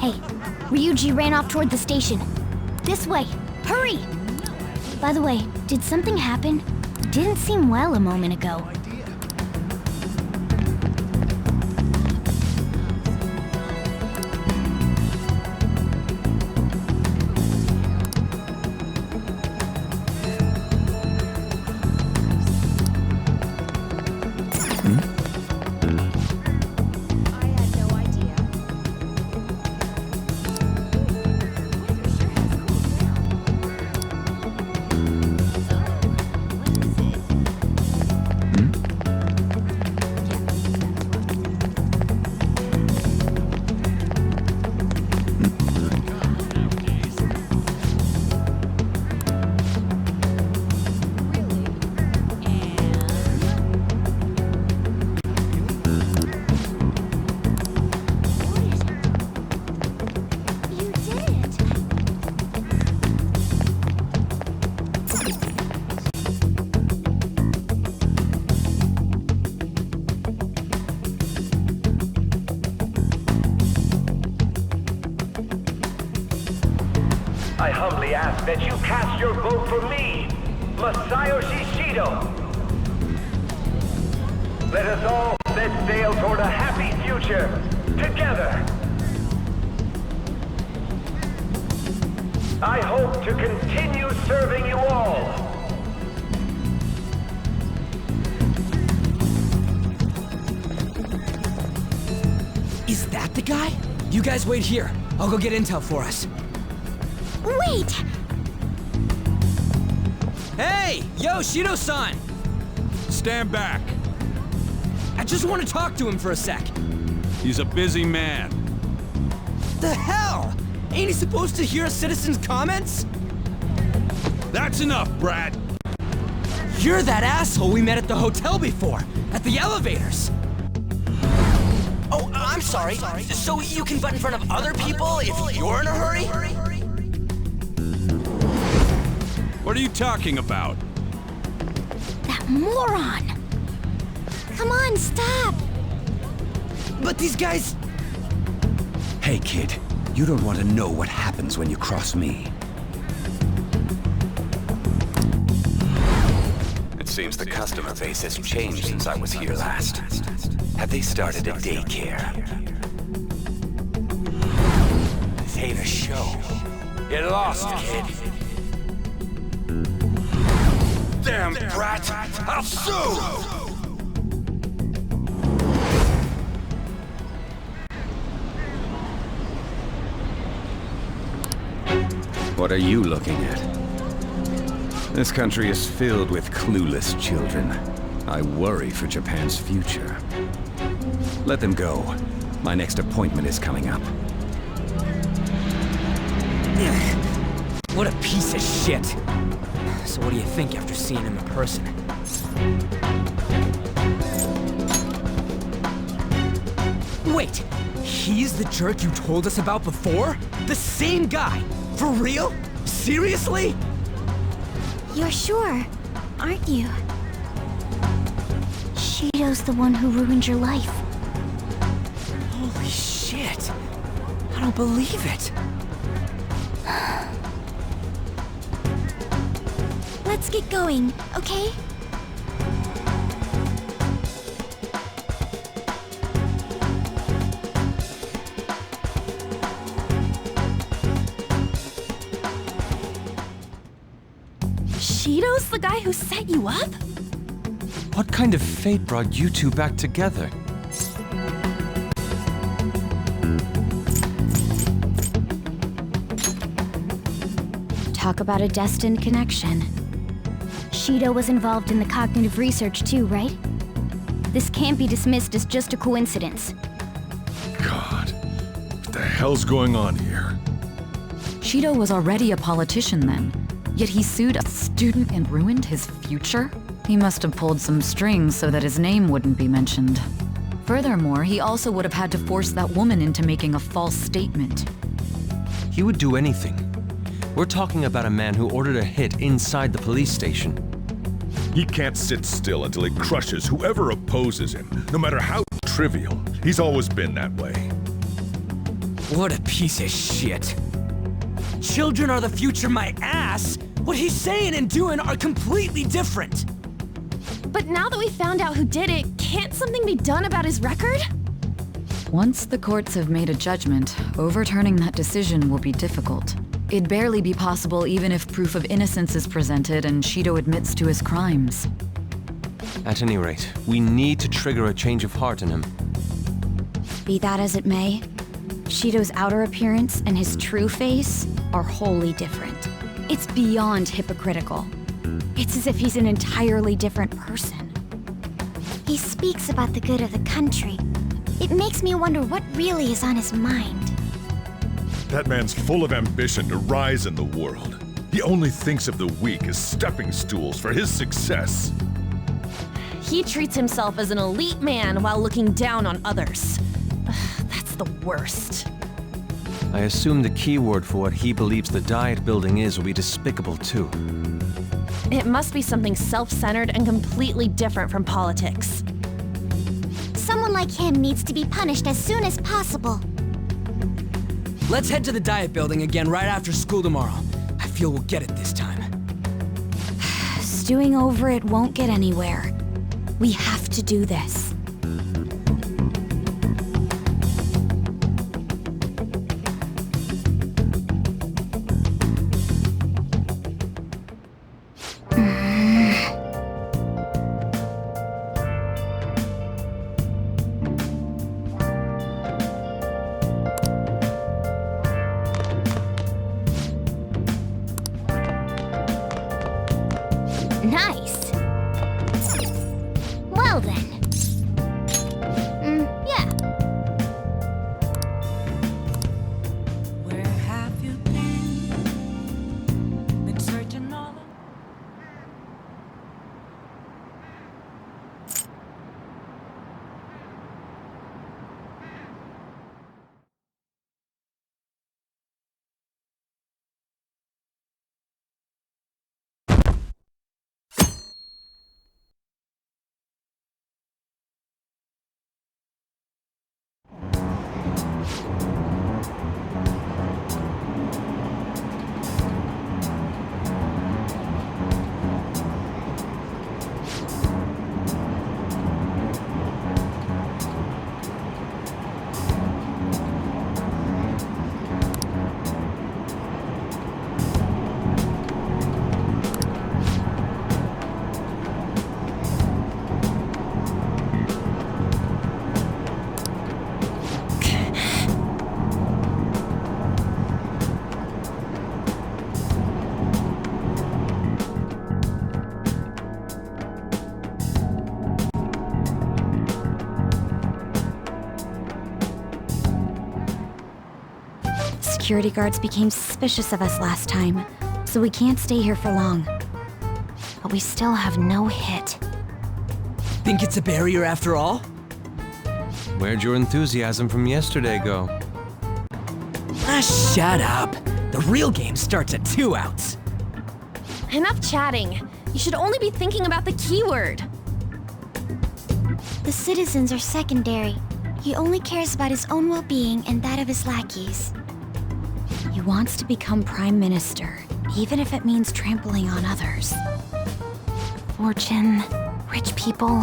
Hey, Ryuji ran off toward the station. This way! Hurry! By the way, did something happen? Didn't seem well a moment ago. I humbly ask that you cast your vote for me, Masayoshi Shido. Let us all set sail toward a happy future, together. I hope to continue serving you all. Is that the guy? You guys wait here. I'll go get intel for us. Wait! Hey! Yo, Shido-san! Stand back. I just want to talk to him for a sec. He's a busy man. The hell? Ain't he supposed to hear a citizen's comments? That's enough, Brad. You're that asshole we met at the hotel before, at the elevators. Oh, I'm sorry. So you can butt in front of other people if you're in a hurry? What are you talking about? That moron! Come on, stop! But these guys... Hey, kid. You don't want to know what happens when you cross me. It seems the customer base has changed since I was here last. Have they started a daycare? This ain't a show. Get lost, kid. Damn brat! I'll sue! What are you looking at? This country is filled with clueless children. I worry for Japan's future. Let them go. My next appointment is coming up. What a piece of shit. So what do you think after seeing him in person? Wait, he's the jerk you told us about before? The same guy? For real? Seriously? You're sure, aren't you? Shido's the one who ruined your life. Holy shit. I don't believe it. Let's get going, okay? Shido's the guy who set you up? What kind of fate brought you two back together? Talk about a destined connection. Shido was involved in the cognitive research too, right? This can't be dismissed as just a coincidence. God, what the hell's going on here? Shido was already a politician then, yet he sued a student and ruined his future? He must have pulled some strings so that his name wouldn't be mentioned. Furthermore, he also would have had to force that woman into making a false statement. He would do anything. We're talking about a man who ordered a hit inside the police station. He can't sit still until he crushes whoever opposes him, no matter how trivial. He's always been that way. What a piece of shit. Children are the future, my ass! What he's saying and doing are completely different! But now that we found out who did it, can't something be done about his record? Once the courts have made a judgment, overturning that decision will be difficult. It'd barely be possible even if proof of innocence is presented and Shido admits to his crimes. At any rate, we need to trigger a change of heart in him. Be that as it may, Shido's outer appearance and his true face are wholly different. It's beyond hypocritical. It's as if he's an entirely different person. He speaks about the good of the country. It makes me wonder what really is on his mind. That man's full of ambition to rise in the world. He only thinks of the weak as stepping stools for his success. He treats himself as an elite man while looking down on others. That's the worst. I assume the key word for what he believes the Diet Building is will be despicable too. It must be something self-centered and completely different from politics. Someone like him needs to be punished as soon as possible. Let's head to the Diet Building again right after school tomorrow. feel we'll get it this time. Stewing over it won't get anywhere. We have to do this. Nice. Well then. Yeah. Where have you been? Been searching all Security guards became suspicious of us last time, so we can't stay here for long. But we still have no hit. Think it's a barrier after all? Where'd your enthusiasm from yesterday go? Ah, shut up. The real game starts at 2 outs. Enough chatting. You should only be thinking about the keyword. The citizens are secondary. He only cares about his own well-being and that of his lackeys. He wants to become Prime Minister, even if it means trampling on others. Fortune, rich people.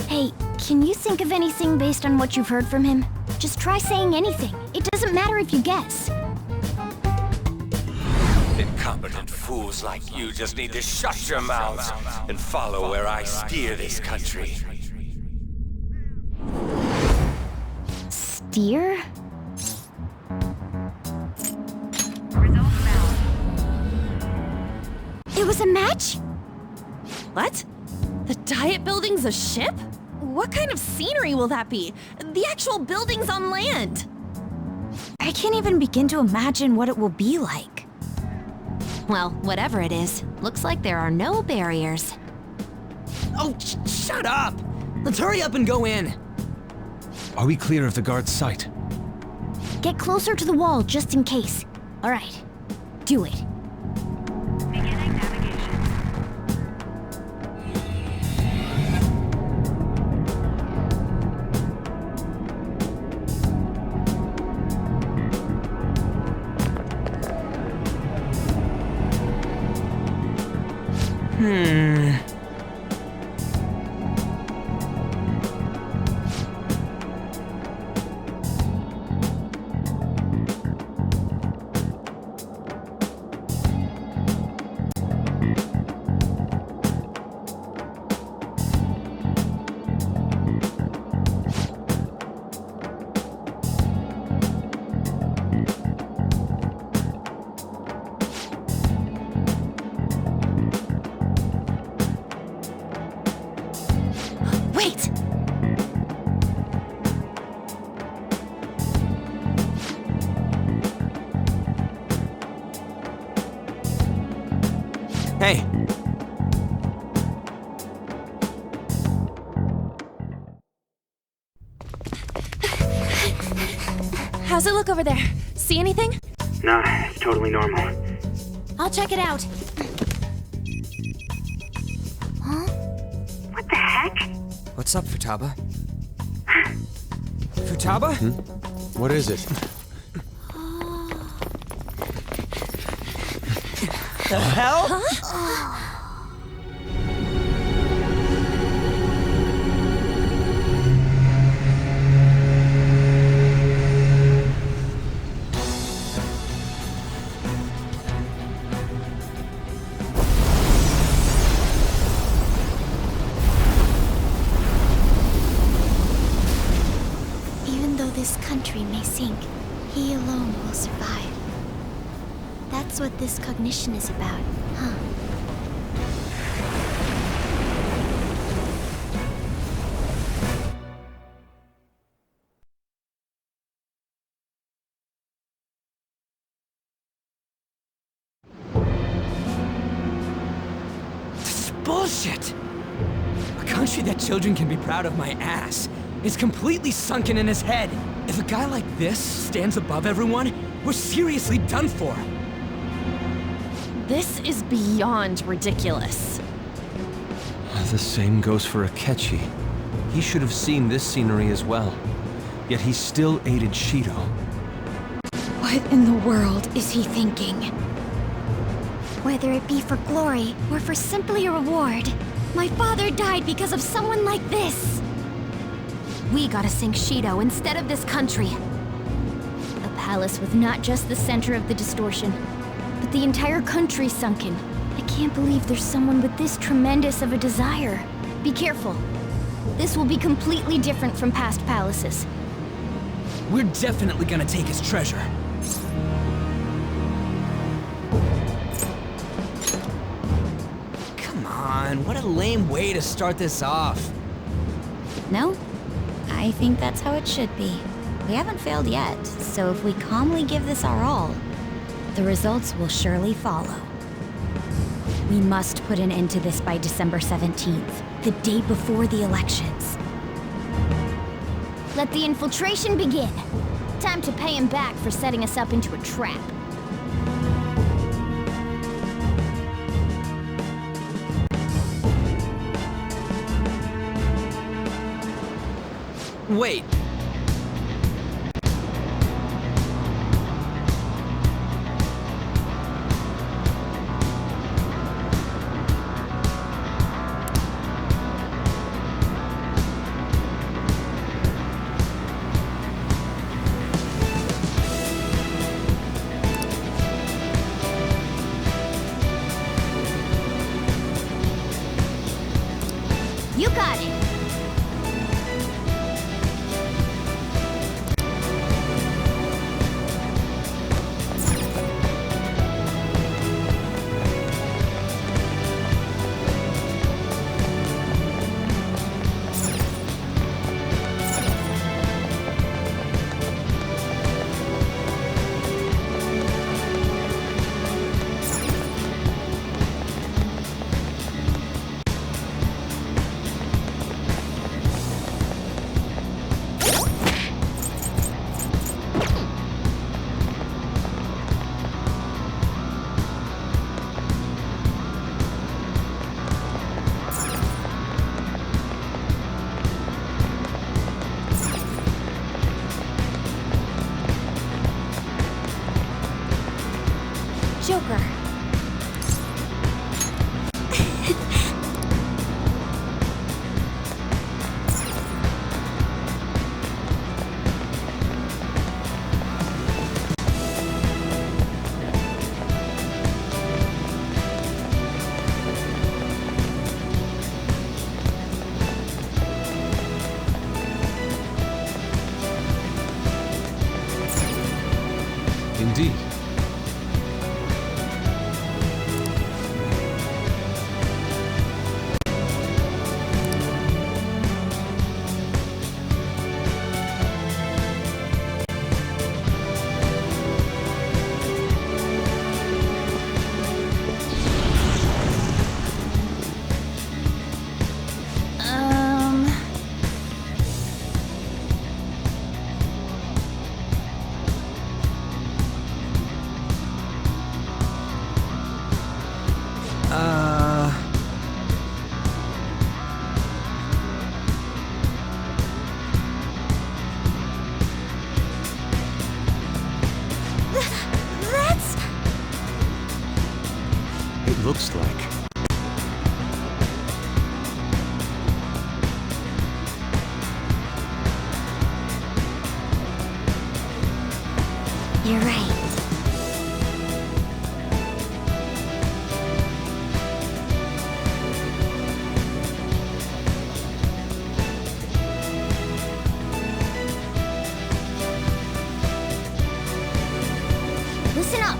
Hey, can you think of anything based on what you've heard from him? Just try saying anything. It doesn't matter if you guess. Incompetent fools like you just need to shut your mouths and follow where I steer this country. Steer? It was a match? What? The Diet Building's a ship? What kind of scenery will that be? The actual building's on land. I can't even begin to imagine what it will be like. Well, whatever it is, looks like there are no barriers. Oh, shut up! Let's hurry up and go in. Are we clear of the guard's sight? Get closer to the wall just in case. All right, do it. Wait! Hey. How's it look over there? See anything? Nah, it's totally normal. I'll check it out. Huh? What the heck? What's up, Futaba? Futaba? What is it? the hell? Even though this country may sink, he alone will survive. That's what this cognition is about, huh? This is bullshit! A country that children can be proud of my ass is completely sunken in his head. If a guy like this stands above everyone, we're seriously done for. This is beyond ridiculous. The same goes for Akechi. He should have seen this scenery as well. Yet he still aided Shido. What in the world is he thinking? Whether it be for glory or for simply a reward, my father died because of someone like this. We gotta sink Shido instead of this country. A palace with not just the center of the distortion, but the entire country sunken. I can't believe there's someone with this tremendous of a desire. Be careful. This will be completely different from past palaces. We're definitely gonna take his treasure. Come on, what a lame way to start this off. No? I think that's how it should be. We haven't failed yet, so if we calmly give this our all, the results will surely follow. We must put an end to this by December 17th, the day before the elections. Let the infiltration begin. Time to pay him back for setting us up into a trap. Wait. You got it. looks like. You're right. Listen up.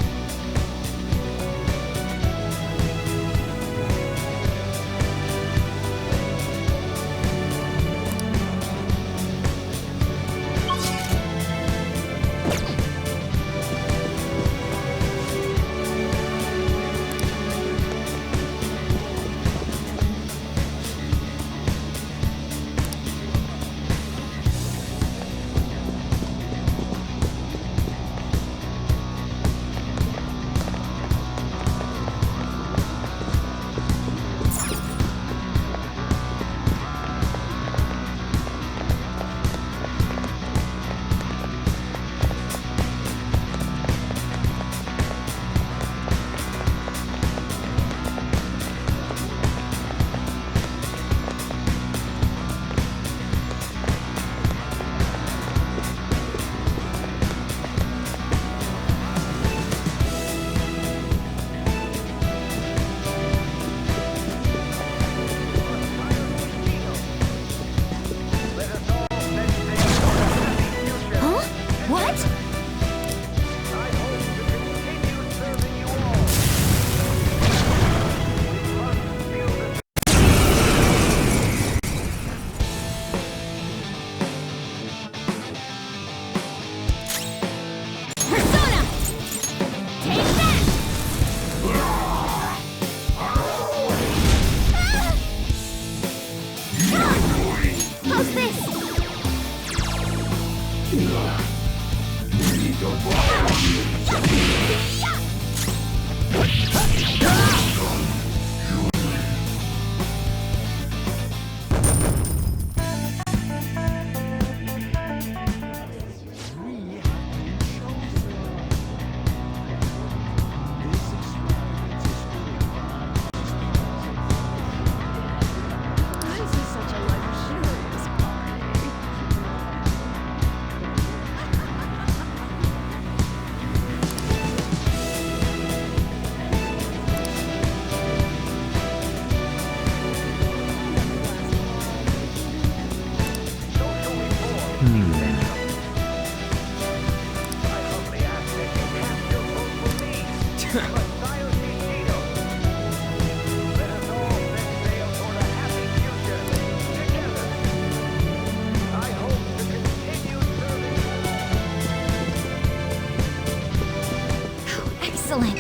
Excellent.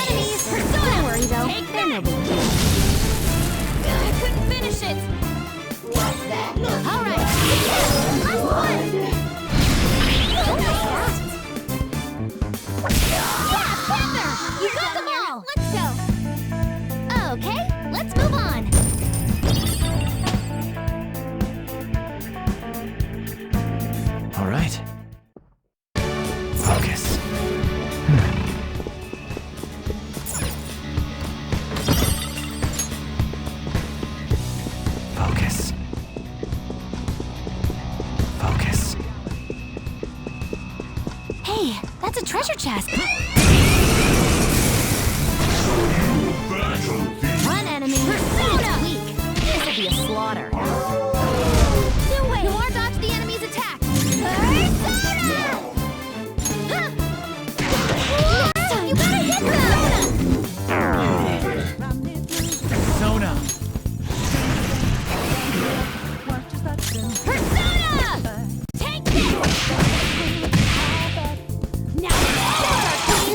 Enemies! Persona! Don't worry though, they're no big deal. I couldn't finish it! Alright, last one! Yeah, Panther! You got them all! Let's go! Okay, let's move on! All right. Focus. Focus. Focus. Hey, that's a treasure chest! One enemy. Persona! Weak. This'll be a slaughter. No way! Noir dodge the enemy's attack! Persona! Huh. Next time you gotta hit Persona! Persona! Take this! Now that's our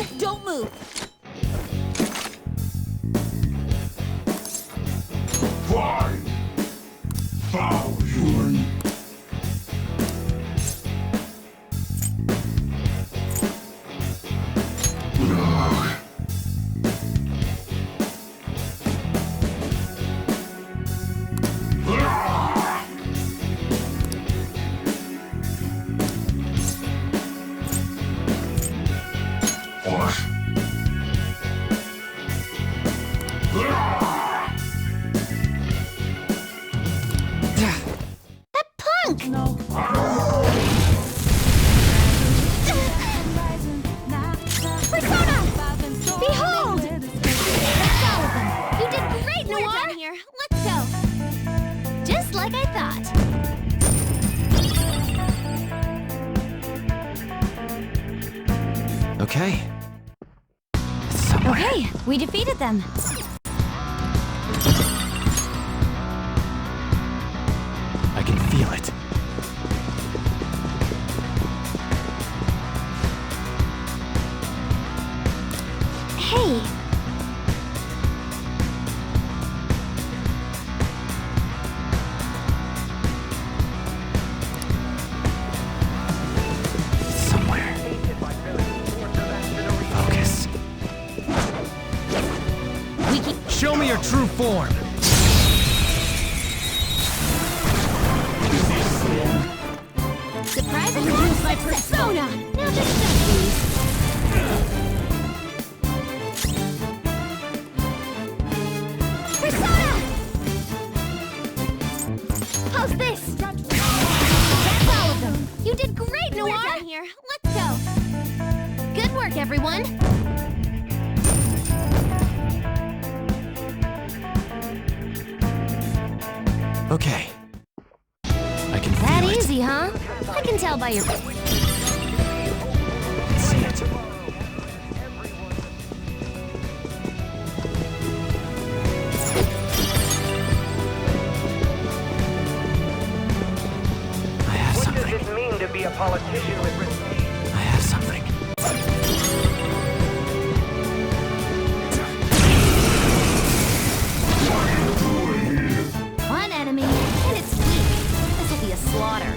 Okay. Okay, we defeated them. I can feel it. Hey, Somewhere. Focus. Show me your true form! surprise attack! My persona! Now just step, please. Persona! How's this? That's all of them. You did great, Noir! We're done here. Let's go. Good work, everyone. Okay. I can That feel it. easy, huh? I can tell by your... See it. I have something. What does it mean to be a politician with prestige? I have something. One enemy, and it's weak. This will be a slaughter.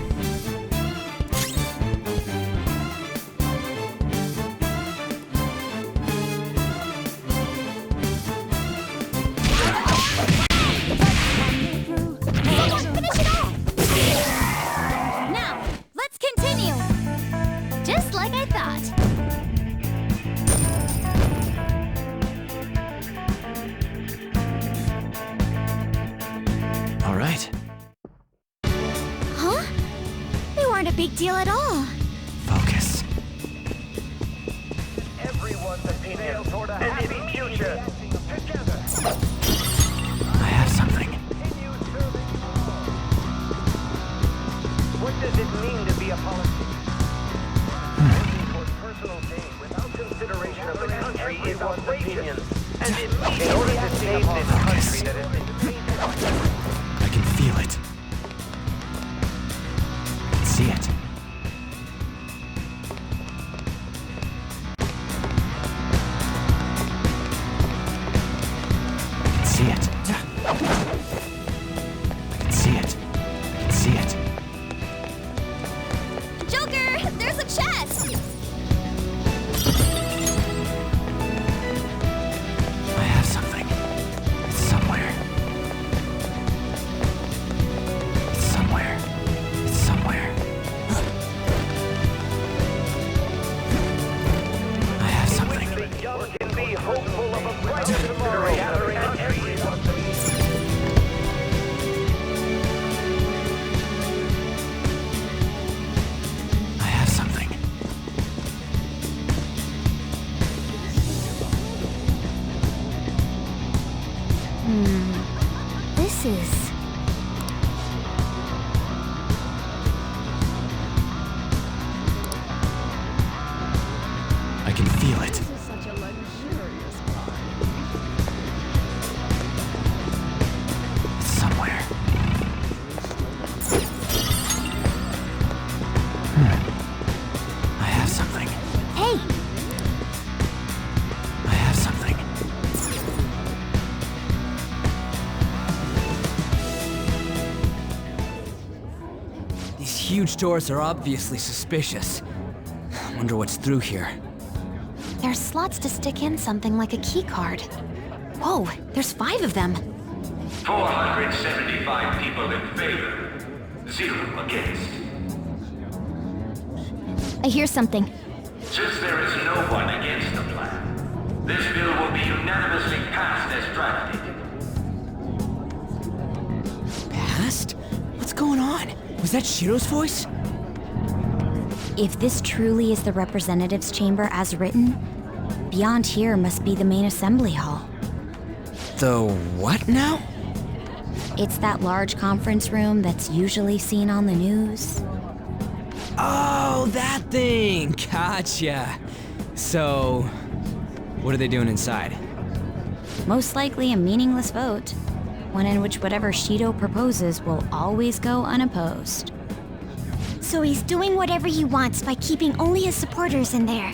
Someone finish it off! Now, let's continue. Just like I thought. All right. Huh? They weren't a big deal at all. Focus. Everyone's opinion toward a happy future. Together. I have something. What does it mean to be a politician? Working for personal gain without consideration of the country is outrageous. And in order to save this country that has been defeated. I can feel it. I can see it. I can see it. I can see it. I can see it. Joker, there's a chest! I have something. It's somewhere. It's somewhere. It's somewhere. I have something. The young can be hopeful of a brighter tomorrow. Gathering country. I have something. This is... I can feel it. It's somewhere. I have something. Hey! I have something. These huge doors are obviously suspicious. I wonder what's through here. There's slots to stick in something like a key card. Whoa, there's 5 of them. 475 people in favor, 0 against. I hear something. Since there is no one against the plan, this bill will be unanimously passed as drafted. Passed? What's going on? Was that Shiro's voice? If this truly is the representatives' chamber as written, beyond here must be the main assembly hall. The what now? It's that large conference room that's usually seen on the news. Oh, that thing! Gotcha. So, what are they doing inside? Most likely a meaningless vote. One in which whatever Shido proposes will always go unopposed. So he's doing whatever he wants by keeping only his supporters in there.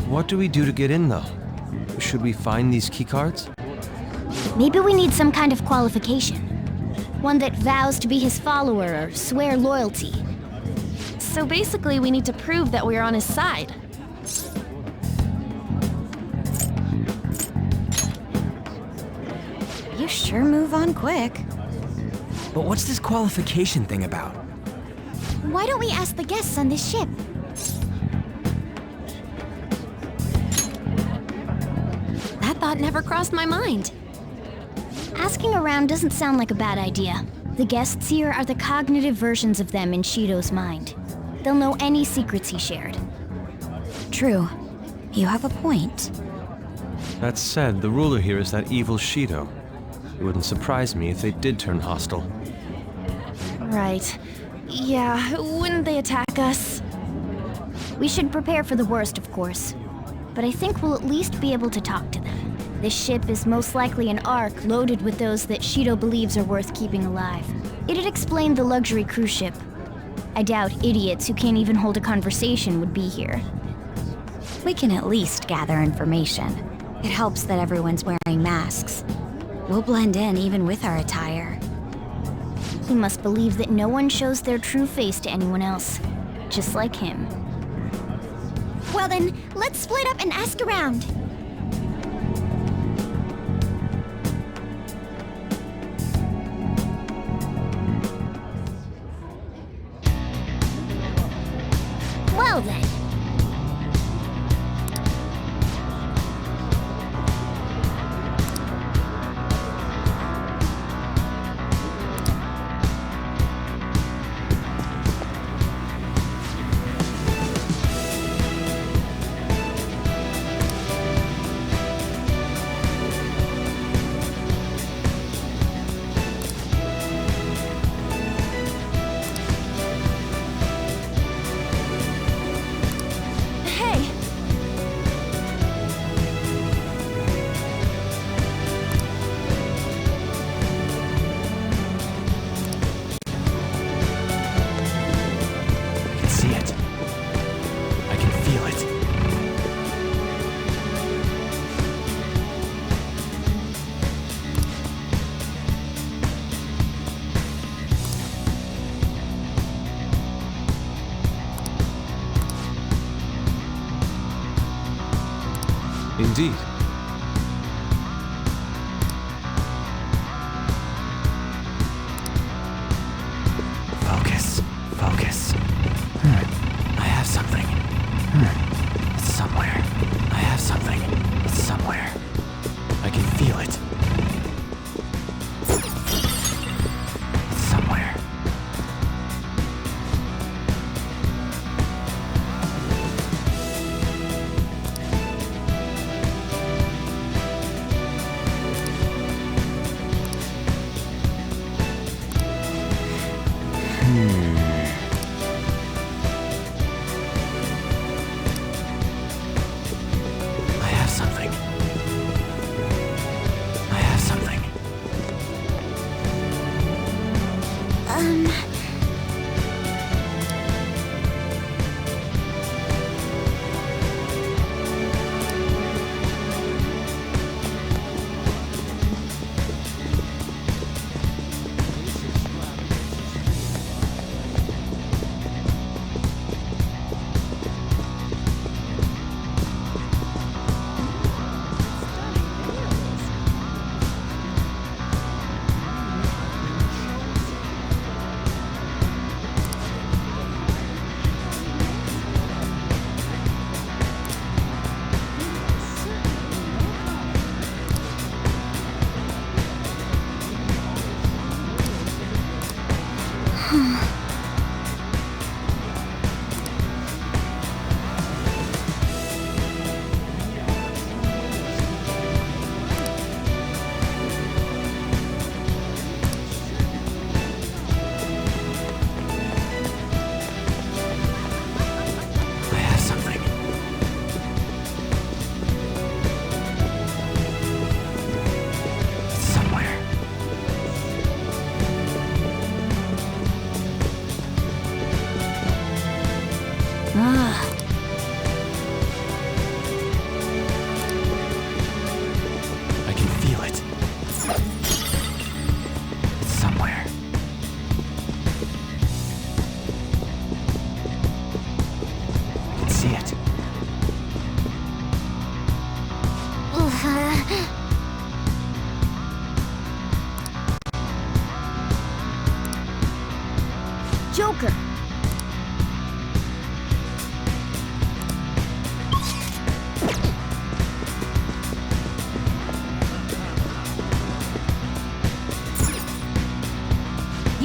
What do we do to get in, though? Should we find these keycards? Maybe we need some kind of qualification. One that vows to be his follower or swear loyalty. So basically, we need to prove that we're on his side. You sure move on quick. But what's this qualification thing about? Why don't we ask the guests on this ship? That thought never crossed my mind. Asking around doesn't sound like a bad idea. The guests here are the cognitive versions of them in Shido's mind. They'll know any secrets he shared. True. You have a point. That said, the ruler here is that evil Shido. It wouldn't surprise me if they did turn hostile. Right. Yeah, wouldn't they attack us? We should prepare for the worst, of course. But I think we'll at least be able to talk to them. This ship is most likely an Ark loaded with those that Shido believes are worth keeping alive. It'd explain the luxury cruise ship. I doubt idiots who can't even hold a conversation would be here. We can at least gather information. It helps that everyone's wearing masks. We'll blend in even with our attire. He must believe that no one shows their true face to anyone else. Just like him. Well then, let's split up and ask around. Well then. Indeed. Focus. Focus. I have something. It's somewhere. I have something. It's somewhere. I can feel it. It's somewhere.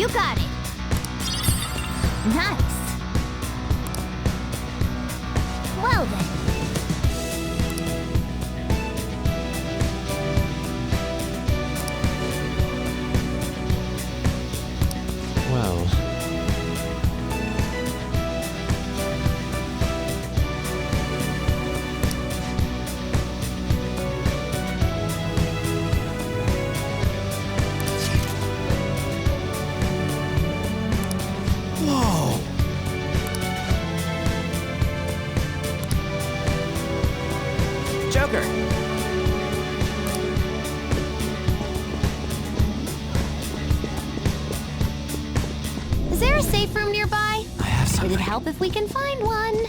You got it. Nice. Well then. Well. Whoa! Joker! Is there a safe room nearby? I have something. Would it help if we can find one?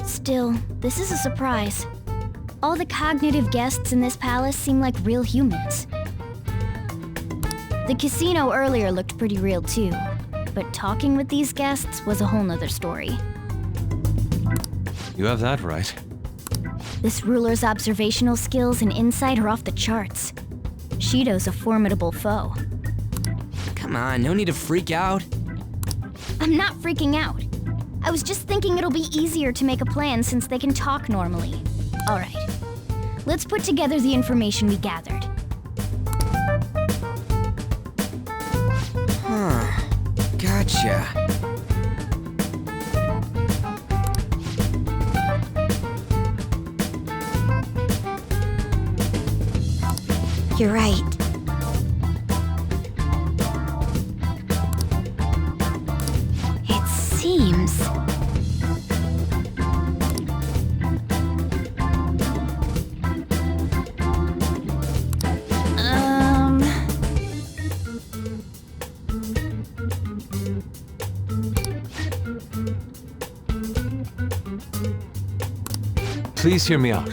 Still, this is a surprise. All the cognitive guests in this palace seem like real humans. The casino earlier looked pretty real too, but talking with these guests was a whole nother story. You have that right. This ruler's observational skills and insight are off the charts. Shido's a formidable foe. Come on, no need to freak out. I'm not freaking out. I was just thinking it'll be easier to make a plan since they can talk normally. All right, let's put together the information we gathered. Huh. Gotcha. You're right. It seems... Please hear me out.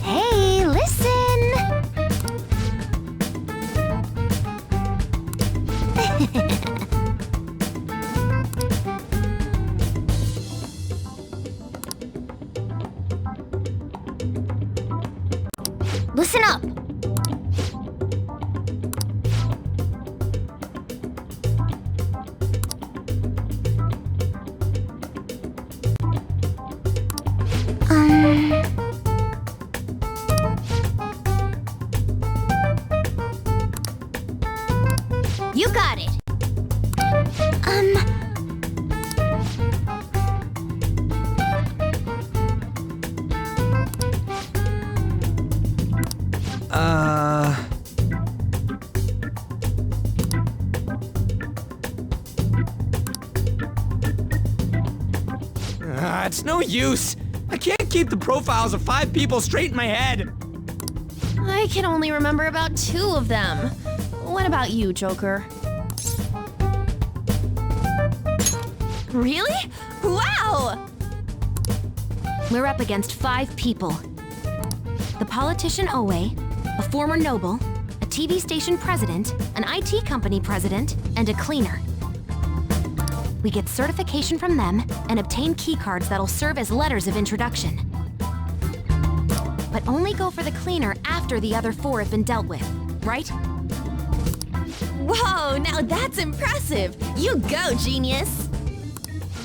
Hey, listen! Listen up! You got it! It's no use. I can't keep the profiles of 5 people straight in my head. I can only remember about 2 of them. What about you, Joker? Really? Wow! We're up against 5 people. The politician Owe, a former noble, a TV station president, an IT company president, and a cleaner. We get certification from them and obtain keycards that'll serve as letters of introduction. But only go for the cleaner after the other 4 have been dealt with, right? Whoa, now that's impressive! You go, genius!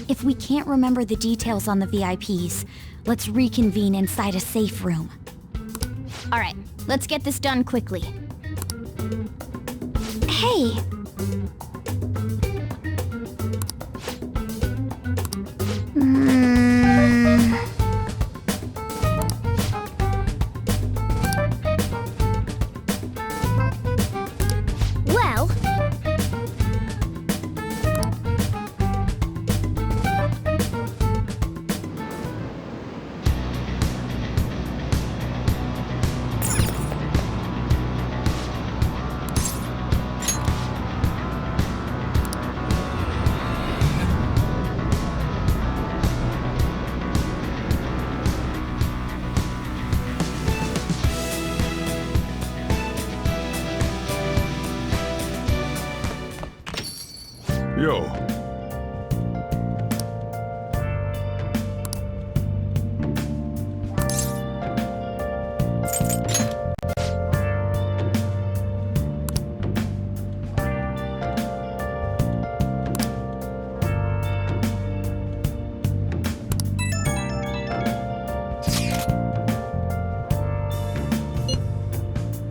If we can't remember the details on the VIPs, let's reconvene inside a safe room. All right, let's get this done quickly. Hey! Well... Yo.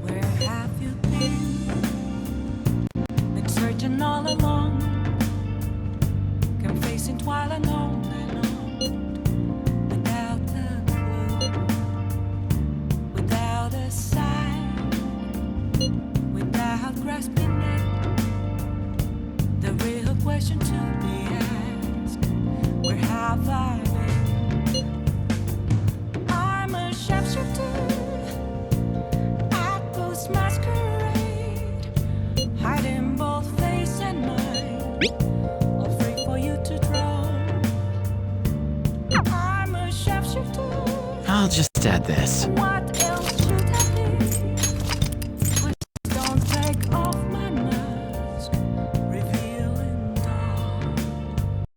Where have you been? Been searching all along, confessing while alone and on, without a clue, without a sign, without grasping it. The real question to be asked: where have I been? I'm a sharpshooter. Masquerade, hiding both face and mind, all free for you to draw. I'm a sharpshooter. I'll just add this. What